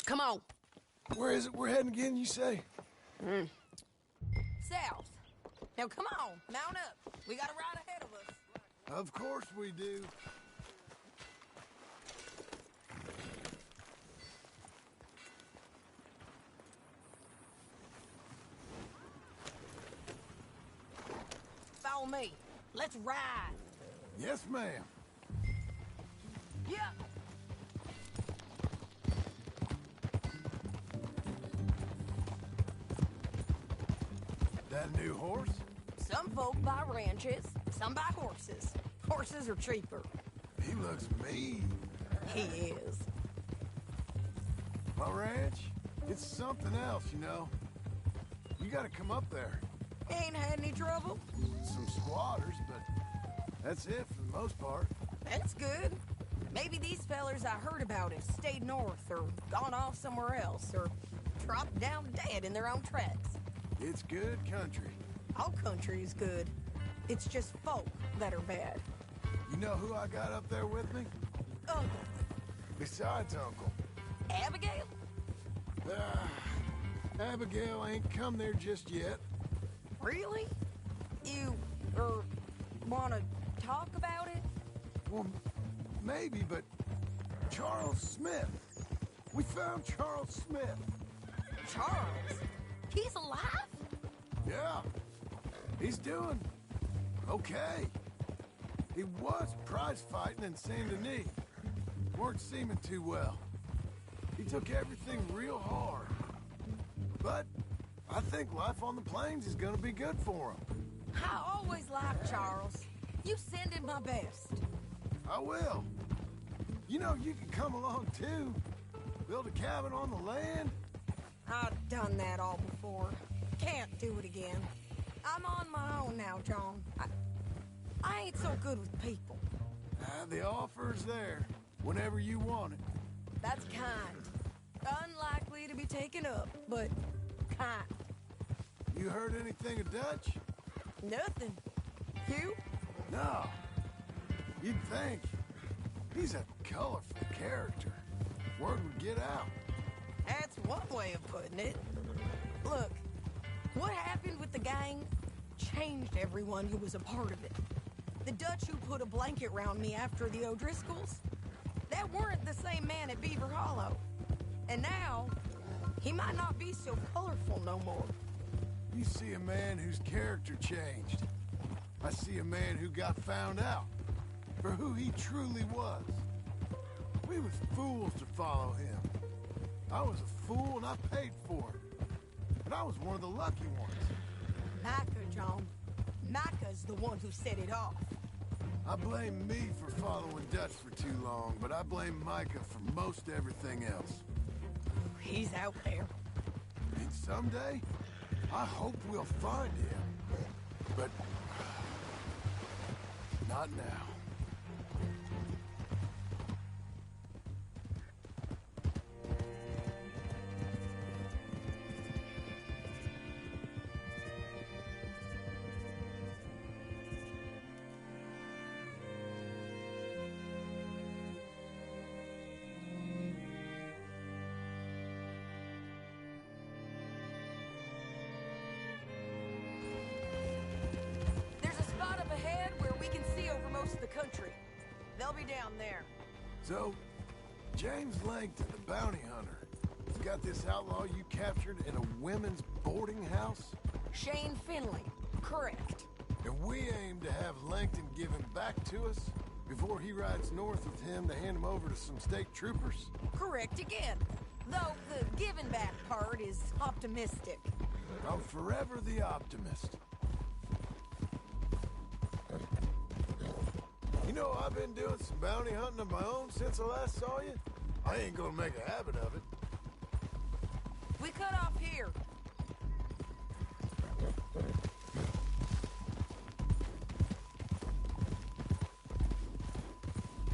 Come on. Where is it we're heading again, you say? South. Now come on, mount up. We got a ride ahead of us. Of course we do. Follow me. Let's ride. Yes, ma'am. Yeah. That a new horse? Some folk buy ranches, some buy horses. Horses are cheaper. He looks mean. He is. My ranch? It's something else, you know. You gotta come up there. Ain't had any trouble? Some squatters, but that's it for the most part. That's good. Maybe these fellers I heard about have stayed north or gone off somewhere else or dropped down dead in their own tracks. It's good country. All country is good. It's just folk that are bad. You know who I got up there with me? Uncle. Besides Uncle. Abigail? Abigail ain't come there just yet. Really? You, want to talk about it? Well, maybe, but Charles Smith. We found Charles Smith. Charles? He's alive? Yeah. He's doing okay. He was prize fighting in Saint Denis. Weren't seeming too well. He took everything real hard. But I think life on the plains is gonna be good for him. I always liked Charles. You send him my best. I will. You know, you can come along too. Build a cabin on the land. I've done that all before. Can't do it again. I'm on my own now, John. I ain't so good with people. The offer's there, whenever you want it. That's kind. Unlikely to be taken up, but kind. You heard anything of Dutch? Nothing. You? No. You'd think. He's a colorful character. Word would get out. That's one way of putting it. Look, what happened with the gang changed everyone who was a part of it. The Dutch who put a blanket round me after the O'Driscolls, that weren't the same man at Beaver Hollow. And now, he might not be so colorful no more. You see a man whose character changed. I see a man who got found out for who he truly was. We was fools to follow him. I was a fool and I paid for it. But I was one of the lucky ones. Micah, John. Micah's the one who set it off. I blame me for following Dutch for too long, but I blame Micah for most everything else. He's out there. And someday, I hope we'll find him. But not now. The country. They'll be down there. So, James Langton, the bounty hunter, has got this outlaw you captured in a women's boarding house? Shane Finley. Correct. And we aim to have Langton give him back to us before he rides north with him to hand him over to some state troopers? Correct again. Though the giving back part is optimistic. I'm forever the optimist. You know, I've been doing some bounty hunting of my own since I last saw you. I ain't gonna make a habit of it. We cut off here.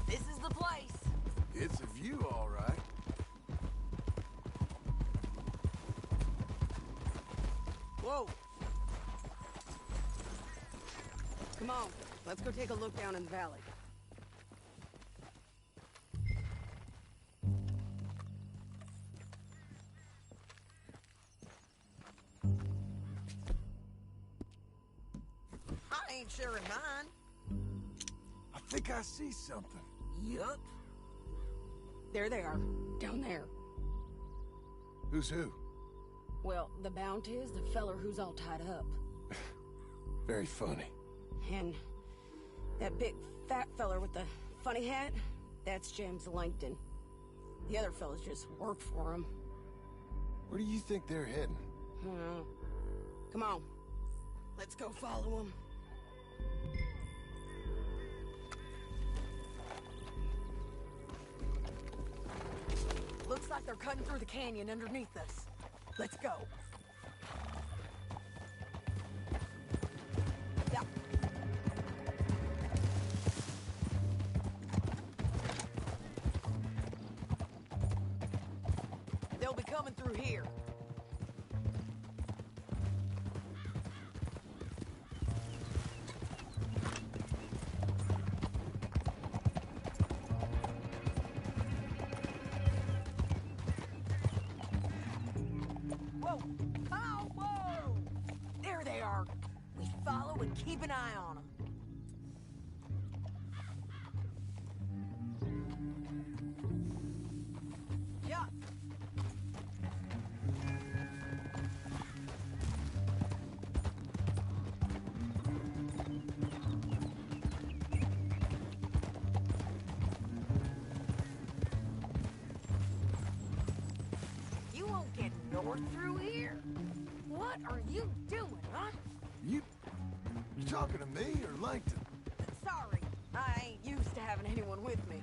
This is the place. It's a view, all right. Whoa. Come on, let's go take a look down in the valley. I ain't sharing mine. I think I see something. Yup. There they are, down there. Who's who? Well, the bounty is the feller who's all tied up. Very funny. And that big fat feller with the funny hat, that's James Langton. The other fellas just work for him. Where do you think they're heading? Come on. Let's go follow them. Looks like they're cutting through the canyon underneath us. Let's go. coming through here. Whoa! Oh, whoa! There they are. We follow and keep an eye on them. Yeah. You won't get north through here. What are you doing, huh? You talking to me or Langton? Sorry, I ain't used to having anyone with me.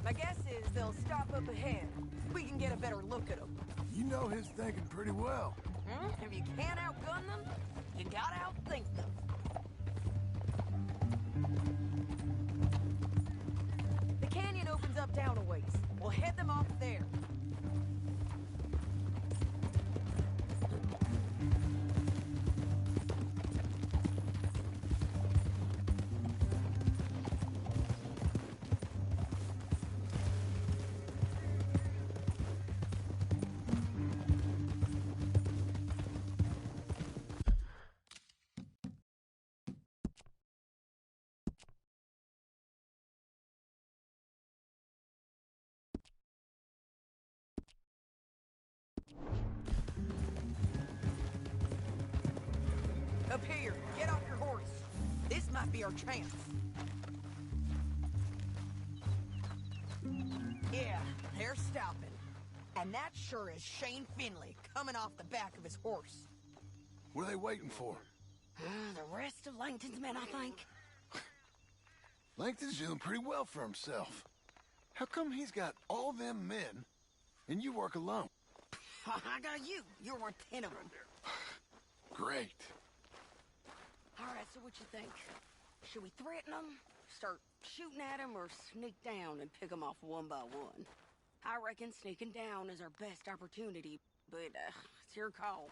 My guess is they'll stop up ahead. We can get a better look at them. You know his thinking pretty well. If you can't outgun them, you gotta outthink them. The canyon opens up down a ways. We'll head them off there. Up here, get off your horse. This might be our chance. Yeah, they're stopping. And that sure is Shane Finley coming off the back of his horse. What are they waiting for? The rest of Langton's men, I think. Langton's doing pretty well for himself. How come he's got all them men and you work alone? I got you. You're worth 10 of them. Great. All right, so what you think? Should we threaten them, start shooting at them, or sneak down and pick them off one by one? I reckon sneaking down is our best opportunity, but it's your call.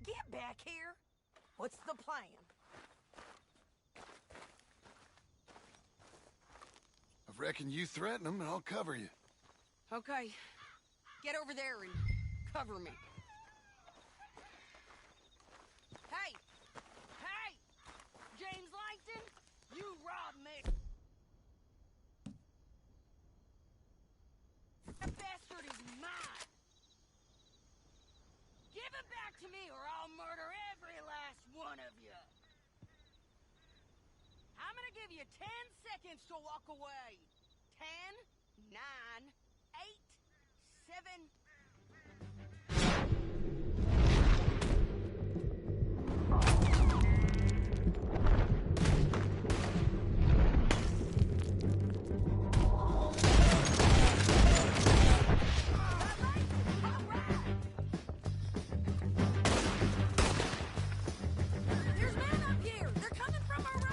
Get back here. What's the plan? I reckon you threaten them and I'll cover you. Okay. Get over there and cover me. Hey! Hey! James Langton, you robbed me! That bastard is mine! Give it back to me or I'll murder every last one of you! I'm gonna give you 10 seconds to walk away. 10, 9, 8, 7... There's men up here! They're coming from our right!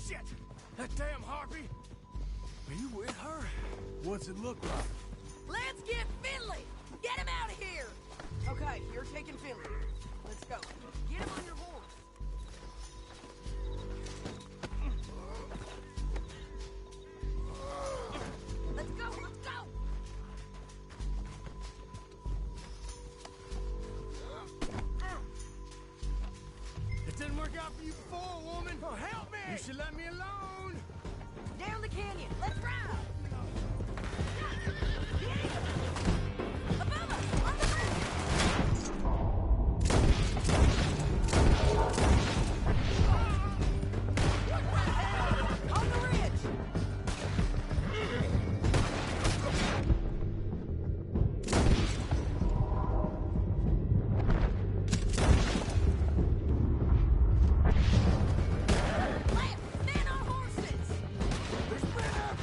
Shit! That damn harpy! Are you with her? What's it look like? Let's get Finley! Get him out of here! Okay, you're taking Finley. Let's go. Get him on your horse. Let's go, let's go! It didn't work out for you before, woman! Oh, help me! You should let me alone! Down the canyon, let's ride! Above us, on the ridge! On the ridge! Men on horses! There's men up!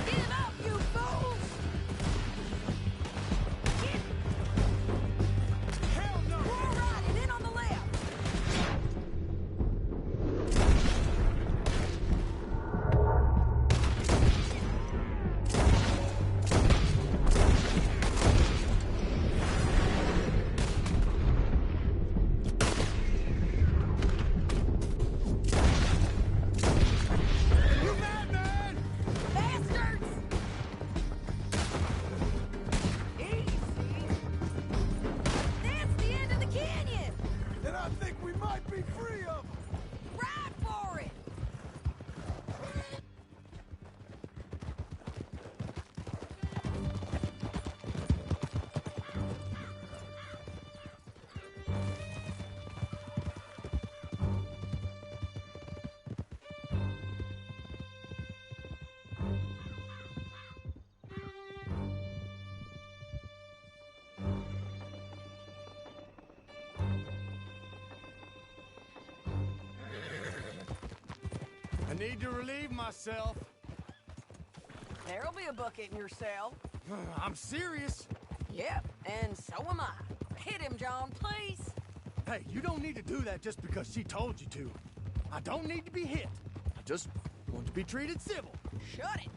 Get him out, you fools! Hell no! We're riding in on the left! You madman! Bastards! Easy! That's the end of the canyon! And I think we might be free of them. Ride for it! I need to relieve myself. There'll be a bucket in your cell. I'm serious. Yep, and so am I. Hit him, John, please. Hey, you don't need to do that just because she told you to. I don't need to be hit. I just want to be treated civil. Shut it.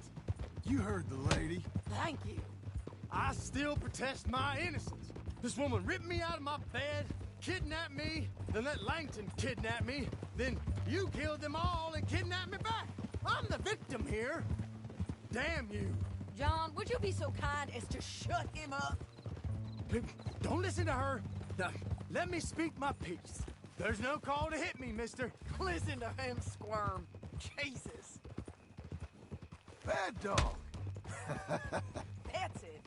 You heard the lady. Thank you. I still protest my innocence. This woman ripped me out of my bed, kidnapped me, then let Langton kidnap me, then you killed them all and kidnapped me back. I'm the victim here. Damn you. John, would you be so kind as to shut him up? Don't listen to her. Now, let me speak my piece. There's no call to hit me, mister. Listen to him squirm. Jesus. Bad dog. That's it.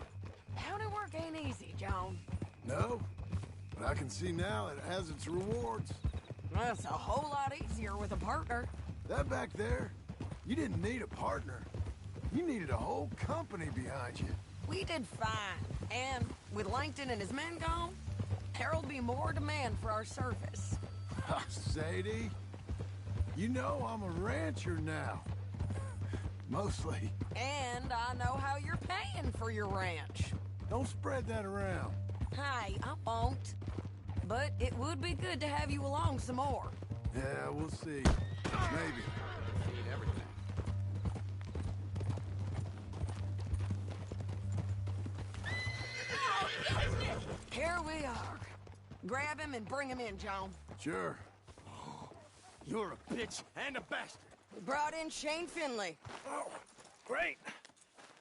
County work ain't easy, John. No, but I can see now it has its rewards. That's a whole lot easier with a partner. That back there, you didn't need a partner. You needed a whole company behind you. We did fine. And with Langton and his men gone, there'll be more demand for our service. Sadie, you know I'm a rancher now. Mostly. And I know how you're paying for your ranch. Don't spread that around. Hey, I won't. But it would be good to have you along some more. Yeah, we'll see. Maybe. Feed everything. Here we are. Grab him and bring him in, John. Sure. You're a bitch and a bastard. We brought in Shane Finley. Oh, great.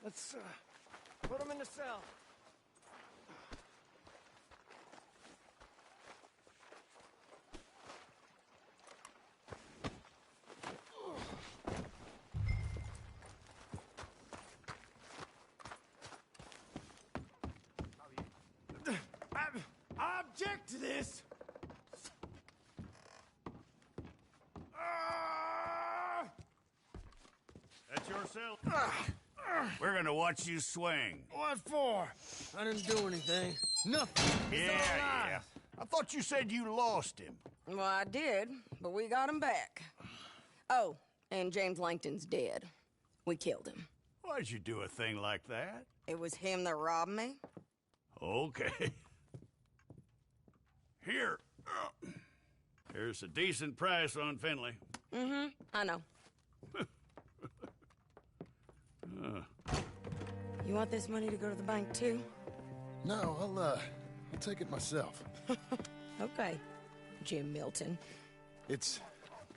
Let's put him in the cell. I object to this. That's your cell. We're gonna watch you swing. What for? I didn't do anything. Nothing. It's all lies. I thought you said you lost him. Well, I did, but we got him back. Oh, and James Langton's dead. We killed him. Why'd you do a thing like that? It was him that robbed me. Okay. Here. Here's a decent price on Finley. Mm-hmm, I know. You want this money to go to the bank, too? No, I'll take it myself. Okay, Jim Milton. It's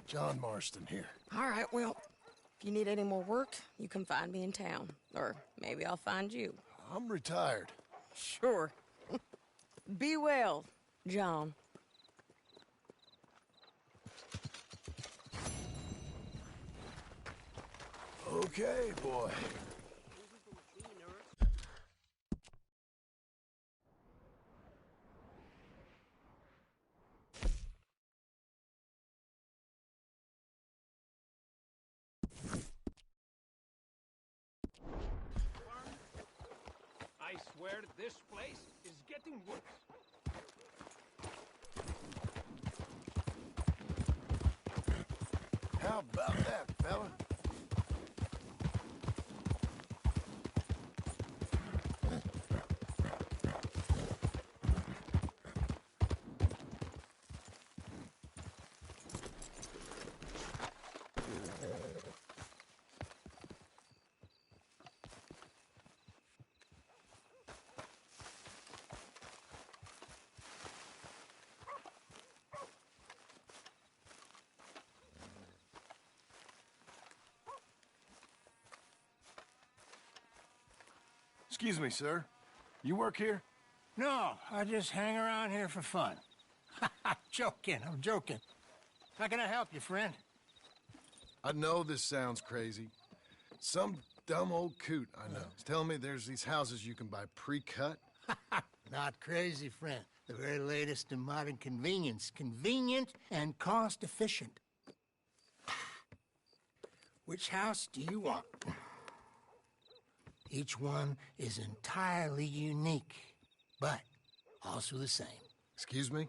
John Marston here. All right, well, if you need any more work, you can find me in town. Or maybe I'll find you. I'm retired. Sure. Be well, John. Okay, boy. I swear that this place is getting worse. How about that, fella? Excuse me, sir. You work here? No, I just hang around here for fun. I'm joking. How can I help you, friend? I know this sounds crazy. Some dumb old coot I know is telling me there's these houses you can buy pre-cut. Not crazy, friend. The very latest in modern convenience. Convenient and cost-efficient. Which house do you want? Each one is entirely unique, but also the same. Excuse me?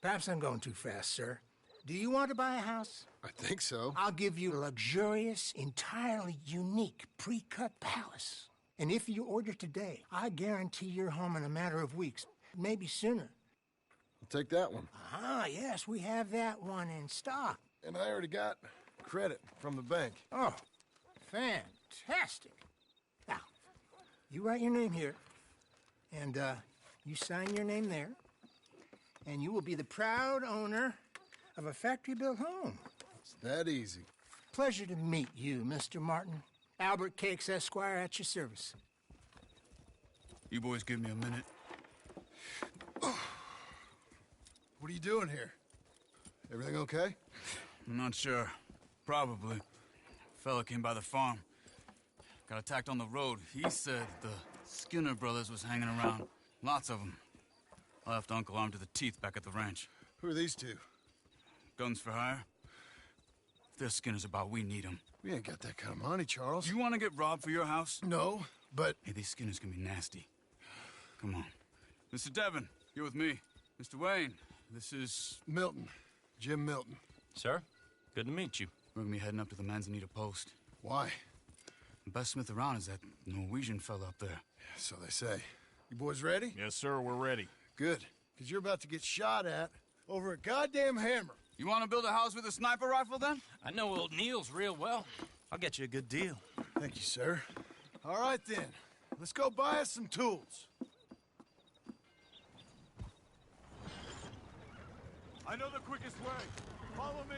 Perhaps I'm going too fast, sir. Do you want to buy a house? I think so. I'll give you a luxurious, entirely unique pre-cut palace. And if you order today, I guarantee you're home in a matter of weeks, maybe sooner. I'll take that one. Ah, yes, we have that one in stock. And I already got credit from the bank. Oh, fantastic. Now, you write your name here, and you sign your name there, and you will be the proud owner of a factory-built home. It's that easy. Pleasure to meet you, Mr. Martin. Albert Cakes, Esquire, at your service. You boys give me a minute. What are you doing here? Everything okay? I'm not sure. Probably. Fella came by the farm. Got attacked on the road. He said the Skinner brothers was hanging around. Lots of them. I left Uncle armed to the teeth back at the ranch. Who are these two? Guns for hire. If they're Skinner's about, we need them. We ain't got that kind of money, Charles. You want to get robbed for your house? No, but... Hey, these Skinners can be nasty. Come on. Mr. Devon, you're with me. Mr. Wayne, this is... Milton. Jim Milton. Sir, good to meet you. We're gonna be heading up to the Manzanita post. Why? The best smith around is that Norwegian fella up there. Yeah, so they say. You boys ready? Yes, sir, we're ready. Good, because you're about to get shot at over a goddamn hammer. You want to build a house with a sniper rifle, then? I know old Neil's real well. I'll get you a good deal. Thank you, sir. All right, then. Let's go buy us some tools. I know the quickest way. Follow me.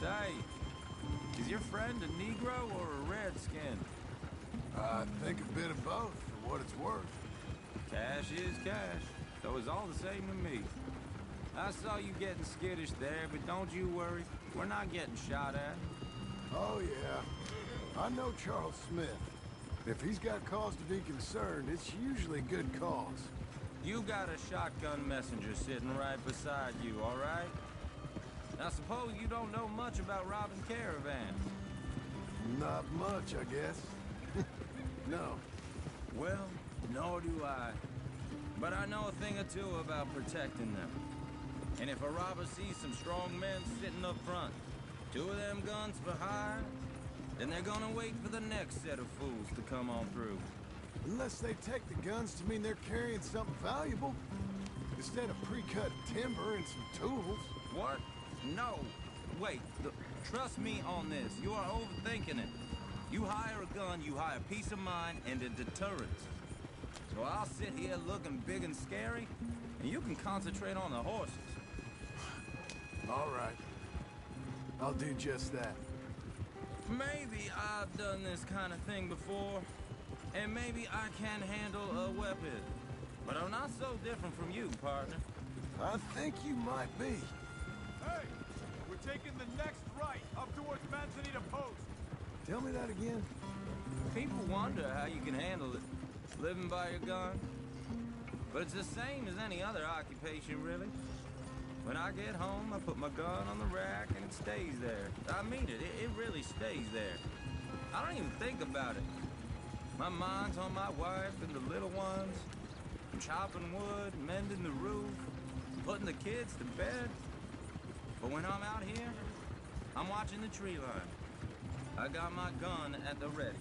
Say, is your friend a Negro or a Redskin? I think a bit of both, for what it's worth. Cash is cash, so it's all the same to me. I saw you getting skittish there, but don't you worry. We're not getting shot at. Oh, yeah. I know Charles Smith. If he's got cause to be concerned, it's usually a good cause. You got a shotgun messenger sitting right beside you, all right? Now, suppose you don't know much about robbing caravans. Not much, I guess. No. Well, nor do I. But I know a thing or two about protecting them. And if a robber sees some strong men sitting up front, 2 of them guns for hire, then they're gonna wait for the next set of fools to come on through. Unless they take the guns to mean they're carrying something valuable. Instead of pre-cut timber and some tools. What? No. Wait, trust me on this. You are overthinking it. You hire a gun, you hire peace of mind and a deterrent. So I'll sit here looking big and scary, and you can concentrate on the horses. All right. I'll do just that. Maybe I've done this kind of thing before, and maybe I can handle a weapon. But I'm not so different from you, partner. I think you might be. Hey! We're taking the next right, up towards Manzanita Post. Tell me that again. People wonder how you can handle it, living by your gun. But it's the same as any other occupation, really. When I get home, I put my gun on the rack and it stays there. I mean it, it really stays there. I don't even think about it. My mind's on my wife and the little ones. I'm chopping wood, mending the roof, putting the kids to bed. But when I'm out here, I'm watching the tree line. I got my gun at the ready.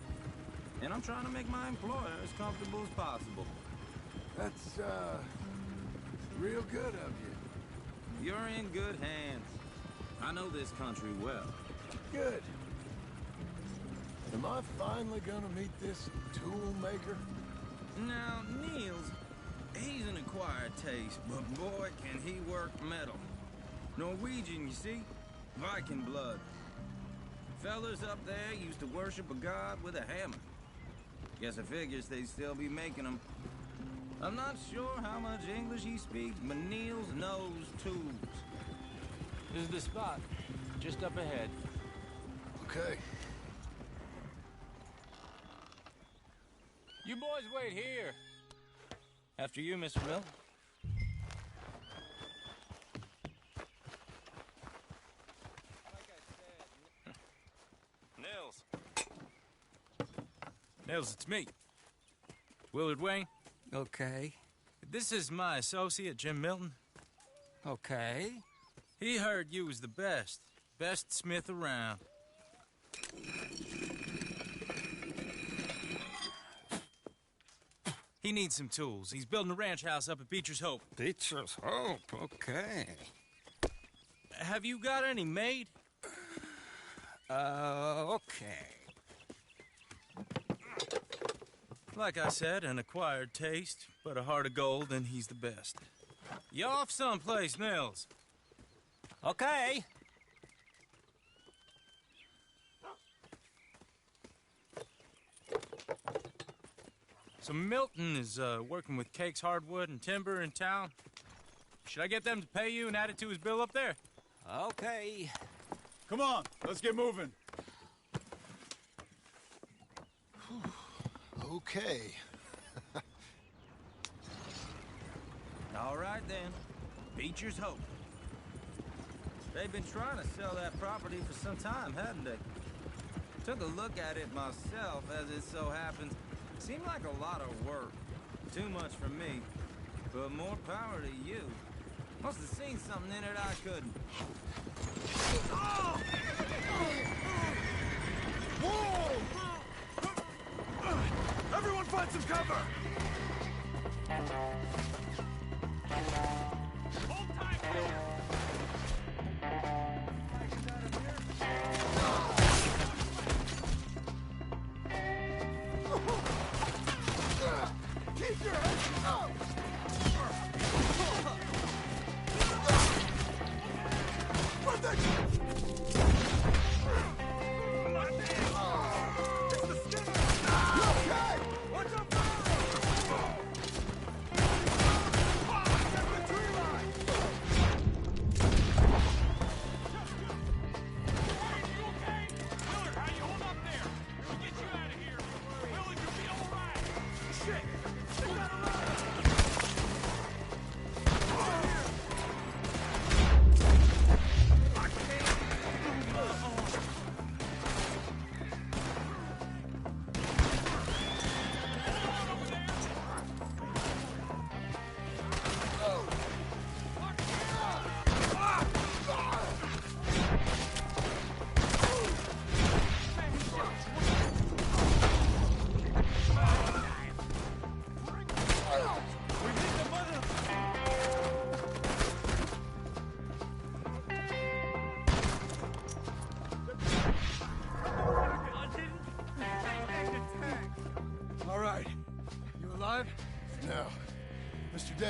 And I'm trying to make my employer as comfortable as possible. That's, real good of you. You're in good hands. I know this country well. Good. Am I finally gonna meet this tool maker? Now, Niels, he's an acquired taste, but boy, can he work metal. Norwegian, you see? Viking blood. Fellas up there used to worship a god with a hammer. Guess I figures they'd still be making them. I'm not sure how much English he speaks, but Niels knows tools. This is the spot, just up ahead. Okay. You boys wait here. After you, Mr. Milton. Nils, it's me. Willard Wayne. Okay. This is my associate, Jim Milton. Okay. He heard you was the best. Best smith around. He needs some tools. He's building a ranch house up at Beecher's Hope. Beecher's Hope, okay. Have you got any made? Okay. Like I said, an acquired taste, but a heart of gold, and he's the best. You off someplace, Nils? Okay. So Milton is working with Cake's Hardwood and Timber in town. Should I get them to pay you and add it to his bill up there? Okay. Come on, let's get moving. Okay. All right, then. Beecher's Hope. They've been trying to sell that property for some time, hadn't they? Took a look at it myself, as it so happens. Seemed like a lot of work. Too much for me. But more power to you. Must have seen something in it I couldn't. Whoa! Everyone find some cover! Hold tight! Keep your head up!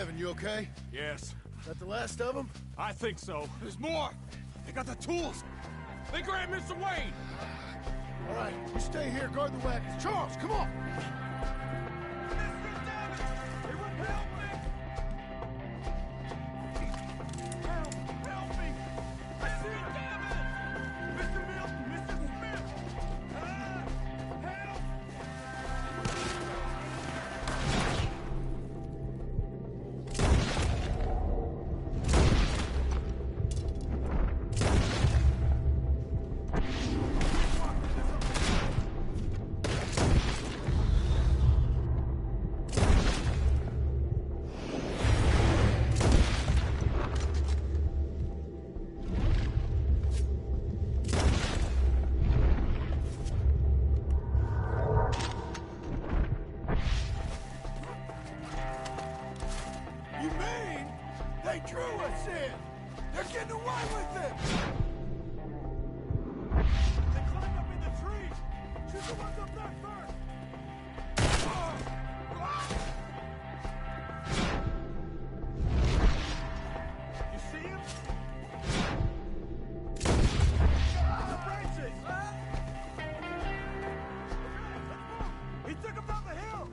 Evan, you okay? Yes. Is that the last of them? I think so. There's more! They got the tools! They grabbed Mr. Wayne! All right, you stay here, guard the wagons. Charles, come on! You mean they drew us in? They're getting away with it! They climbed up in the trees! Shoot the ones up there first! You see him? The branches! He took him down the hill!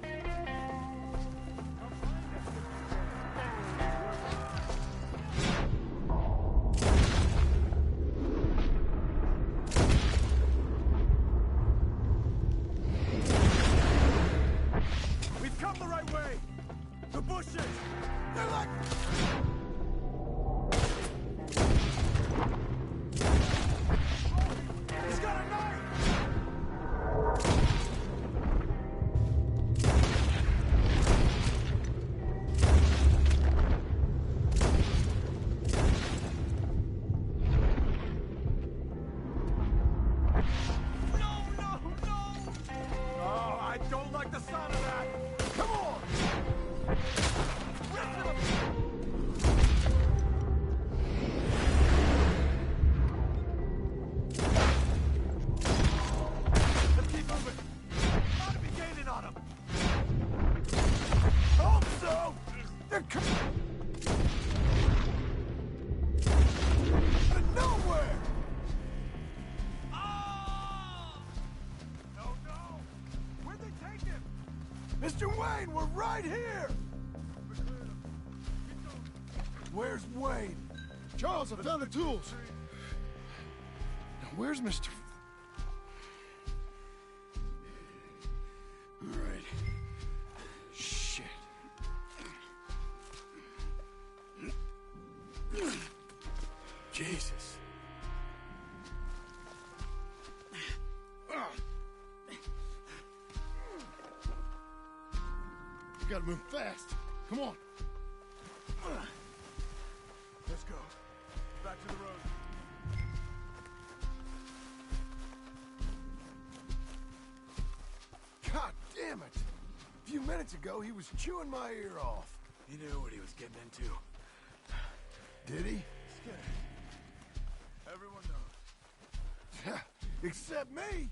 We've come the right way! The bushes! They're like... He's got a knife! Oh, I don't like the sound of that! Come on! Rip him! Let's keep moving! Gotta be gaining on him! Hope so! They're coming! Out of nowhere! No, no! Where'd they take him? Mr. Wayne, we're right here! Where's Wayne? Charles, I found the tools. Now, where's Mr. All right. Shit. Jesus. You gotta move fast. Come on. Let's go. Back to the road. God damn it! A few minutes ago, he was chewing my ear off. He knew what he was getting into. Did he? Scared. Everyone knows. Except me!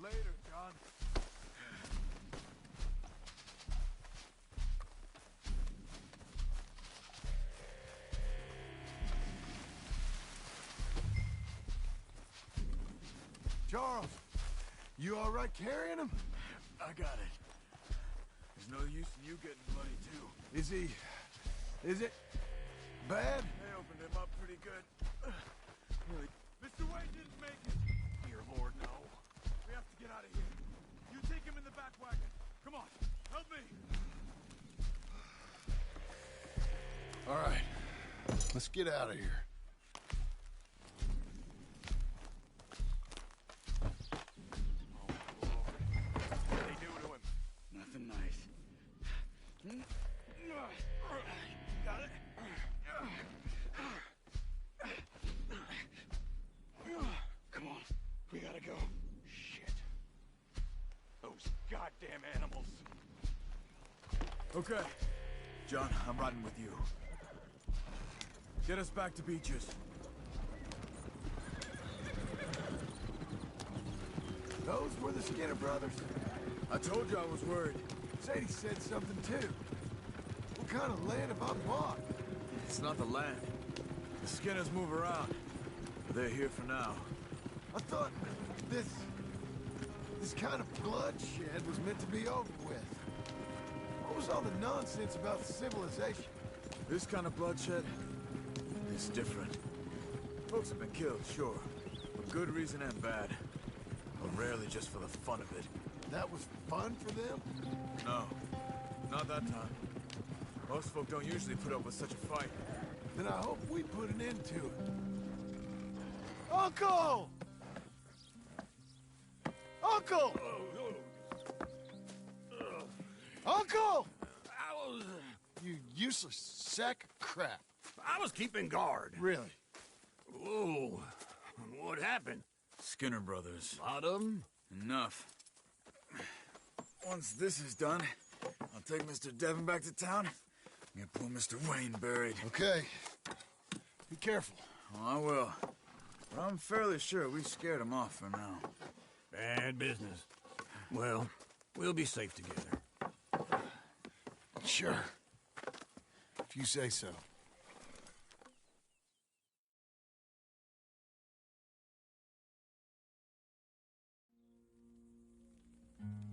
Later, John. Charles, you all right carrying him? I got it. There's no use in you getting bloody, too. Is it bad? They opened him up pretty good. Mr. Wayne didn't make it. Dear Lord, no. We have to get out of here. You take him in the back wagon. Come on, help me. All right, let's get out of here. What did they do to him? Nothing nice. Got it? Come on, we gotta go. Shit. Those goddamn animals. Okay. John, I'm riding with you. Get us back to Beaches. Those were the Skinner brothers. I told you I was worried. Sadie said something too. What kind of land have I bought? It's not the land. The Skinners move around. But they're here for now. I thought this kind of bloodshed was meant to be over with. What was all the nonsense about civilization? This kind of bloodshed is different. Folks have been killed, sure. For good reason and bad. But rarely just for the fun of it. That was fun for them? No. Not that time. Most folk don't usually put up with such a fight. Then I hope we put an end to it. Uncle! Uncle! Uncle! You useless sack of crap. I was keeping guard. Really? Whoa. What happened? Skinner brothers. A lot of them? Enough. Once this is done, I'll take Mr. Devon back to town and get poor Mr. Wayne buried. Okay. Be careful. Oh, I will. But I'm fairly sure we scared him off for now. Bad business. Well, we'll be safe together. Sure. If you say so.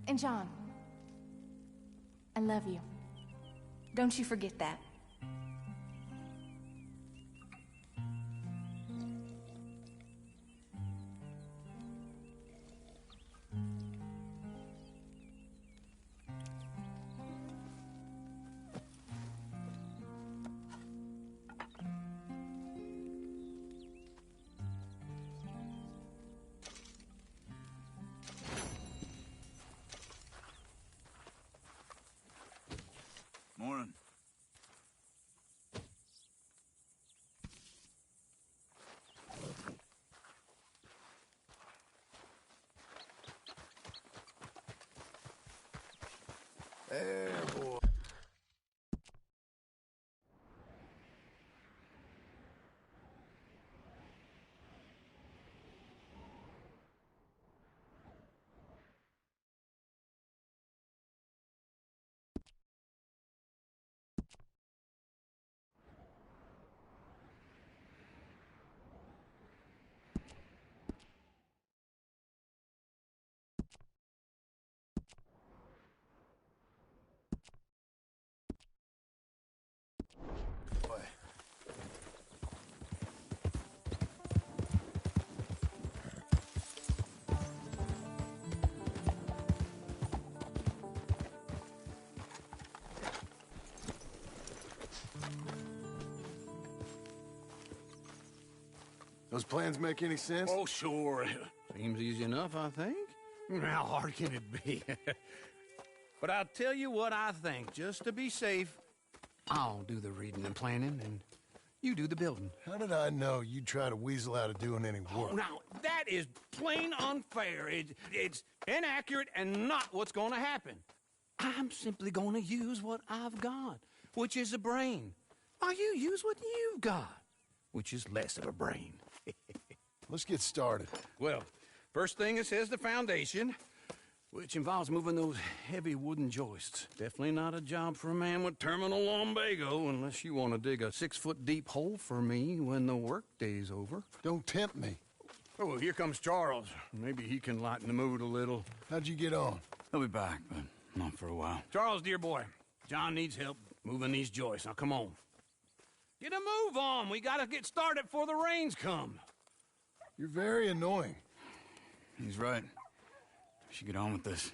And John, I love you. Don't you forget that. Morning. There, boy. Those plans make any sense? Oh, sure. Seems easy enough, I think. How hard can it be? But I'll tell you what I think. Just to be safe, I'll do the reading and planning, and you do the building. How did I know you'd try to weasel out of doing any work? Oh, now, that is plain unfair. It's inaccurate and not what's going to happen. I'm simply going to use what I've got, which is a brain. While you use what you've got, which is less of a brain. Let's get started. Well, first thing it says the foundation, which involves moving those heavy wooden joists. Definitely not a job for a man with terminal lumbago, unless you want to dig a 6-foot deep hole for me when the workday's over. Don't tempt me. Oh, here comes Charles. Maybe he can lighten the mood a little. How'd you get on? He'll be back, but not for a while. Charles, dear boy, John needs help moving these joists. Now, come on. Get a move on. We gotta get started before the rains come. You're very annoying. He's right. We should get on with this.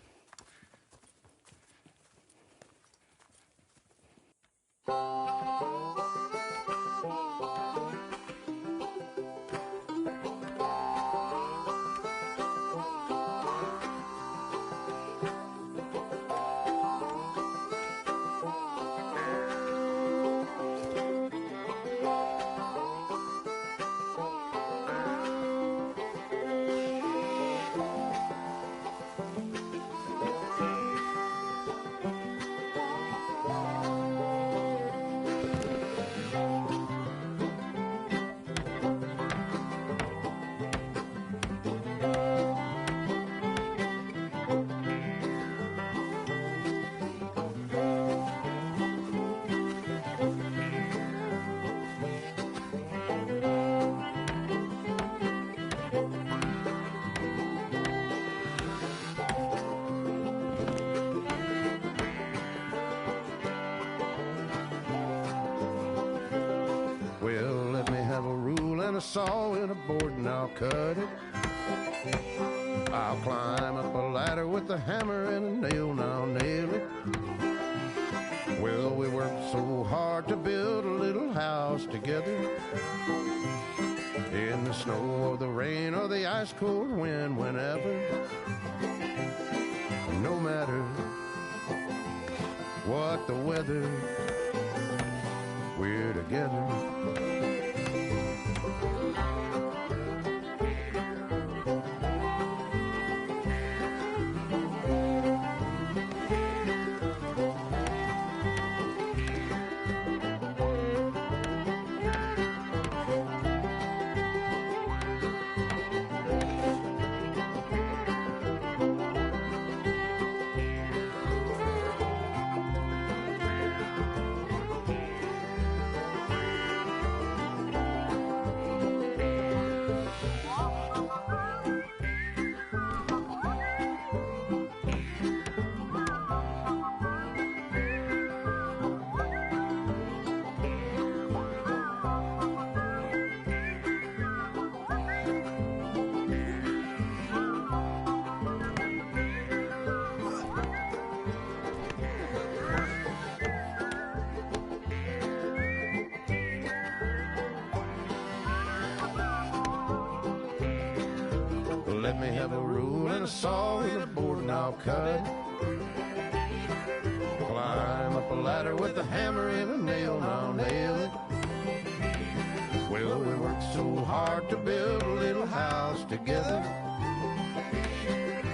and a saw and a board and I'll cut it. I'll climb up a ladder with a hammer and a nail and I'll nail it. Well, we worked so hard to build a little house together. In the snow or the rain or the ice cold wind, whenever. No matter what the weather, we're together. Let me have a rule and a saw and a board and I'll cut it. Climb up a ladder with a hammer and a nail and I'll nail it. Well, we worked so hard to build a little house together.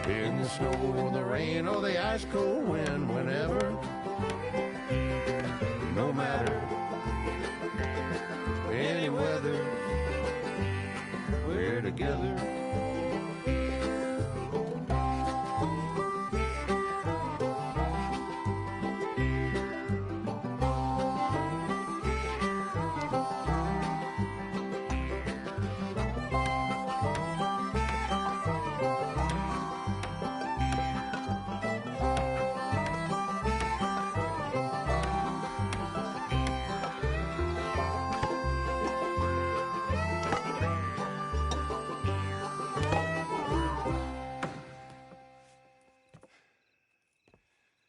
In the snow or the rain or the ice cold wind, whenever. No matter any weather, we're together.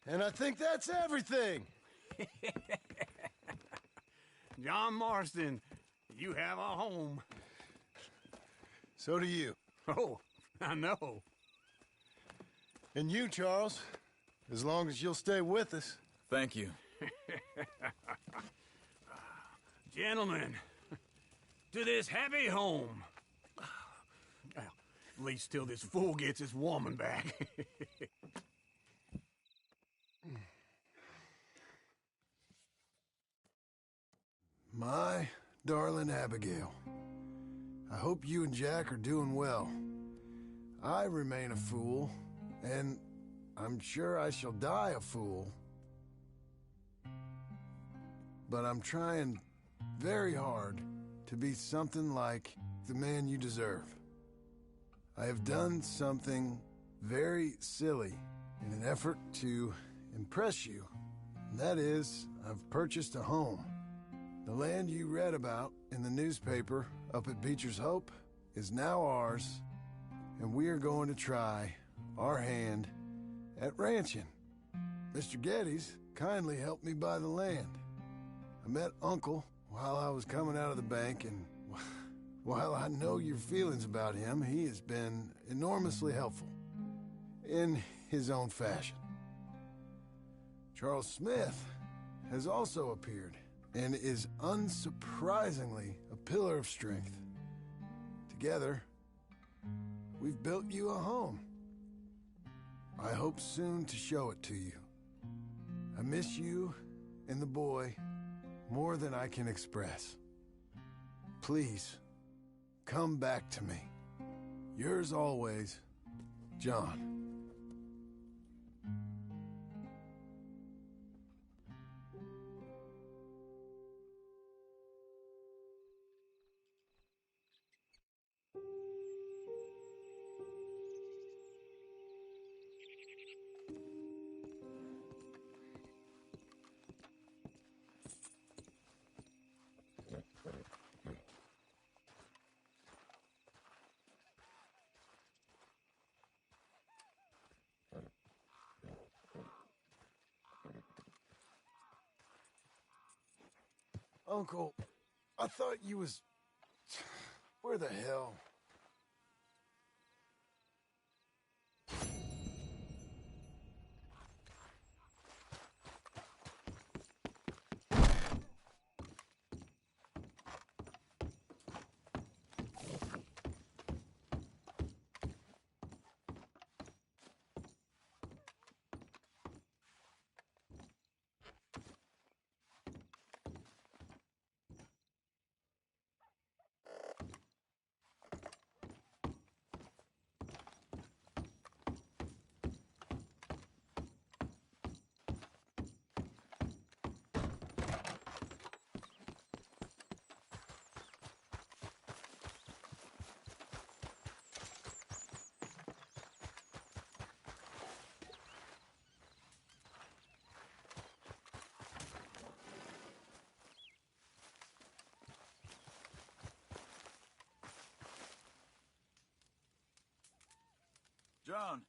And I think that's everything. John Marston, you have a home. So do you. Oh, I know. And you, Charles, as long as you'll stay with us. Thank you. Gentlemen, to this happy home. Well, at least till this fool gets his woman back. My darling Abigail, I hope you and Jack are doing well. I remain a fool, and I'm sure I shall die a fool. But I'm trying very hard to be something like the man you deserve. I have done something very silly in an effort to impress you. And that is, I've purchased a home. The land you read about in the newspaper up at Beecher's Hope is now ours, and we are going to try our hand at ranching. Mr. Geddes kindly helped me buy the land. I met Uncle while I was coming out of the bank, and while I know your feelings about him, he has been enormously helpful in his own fashion. Charles Smith has also appeared and is unsurprisingly a pillar of strength. Together, we've built you a home. I hope soon to show it to you. I miss you and the boy more than I can express. Please, come back to me. Yours always, John. Uncle, I thought you was... Where the hell? John,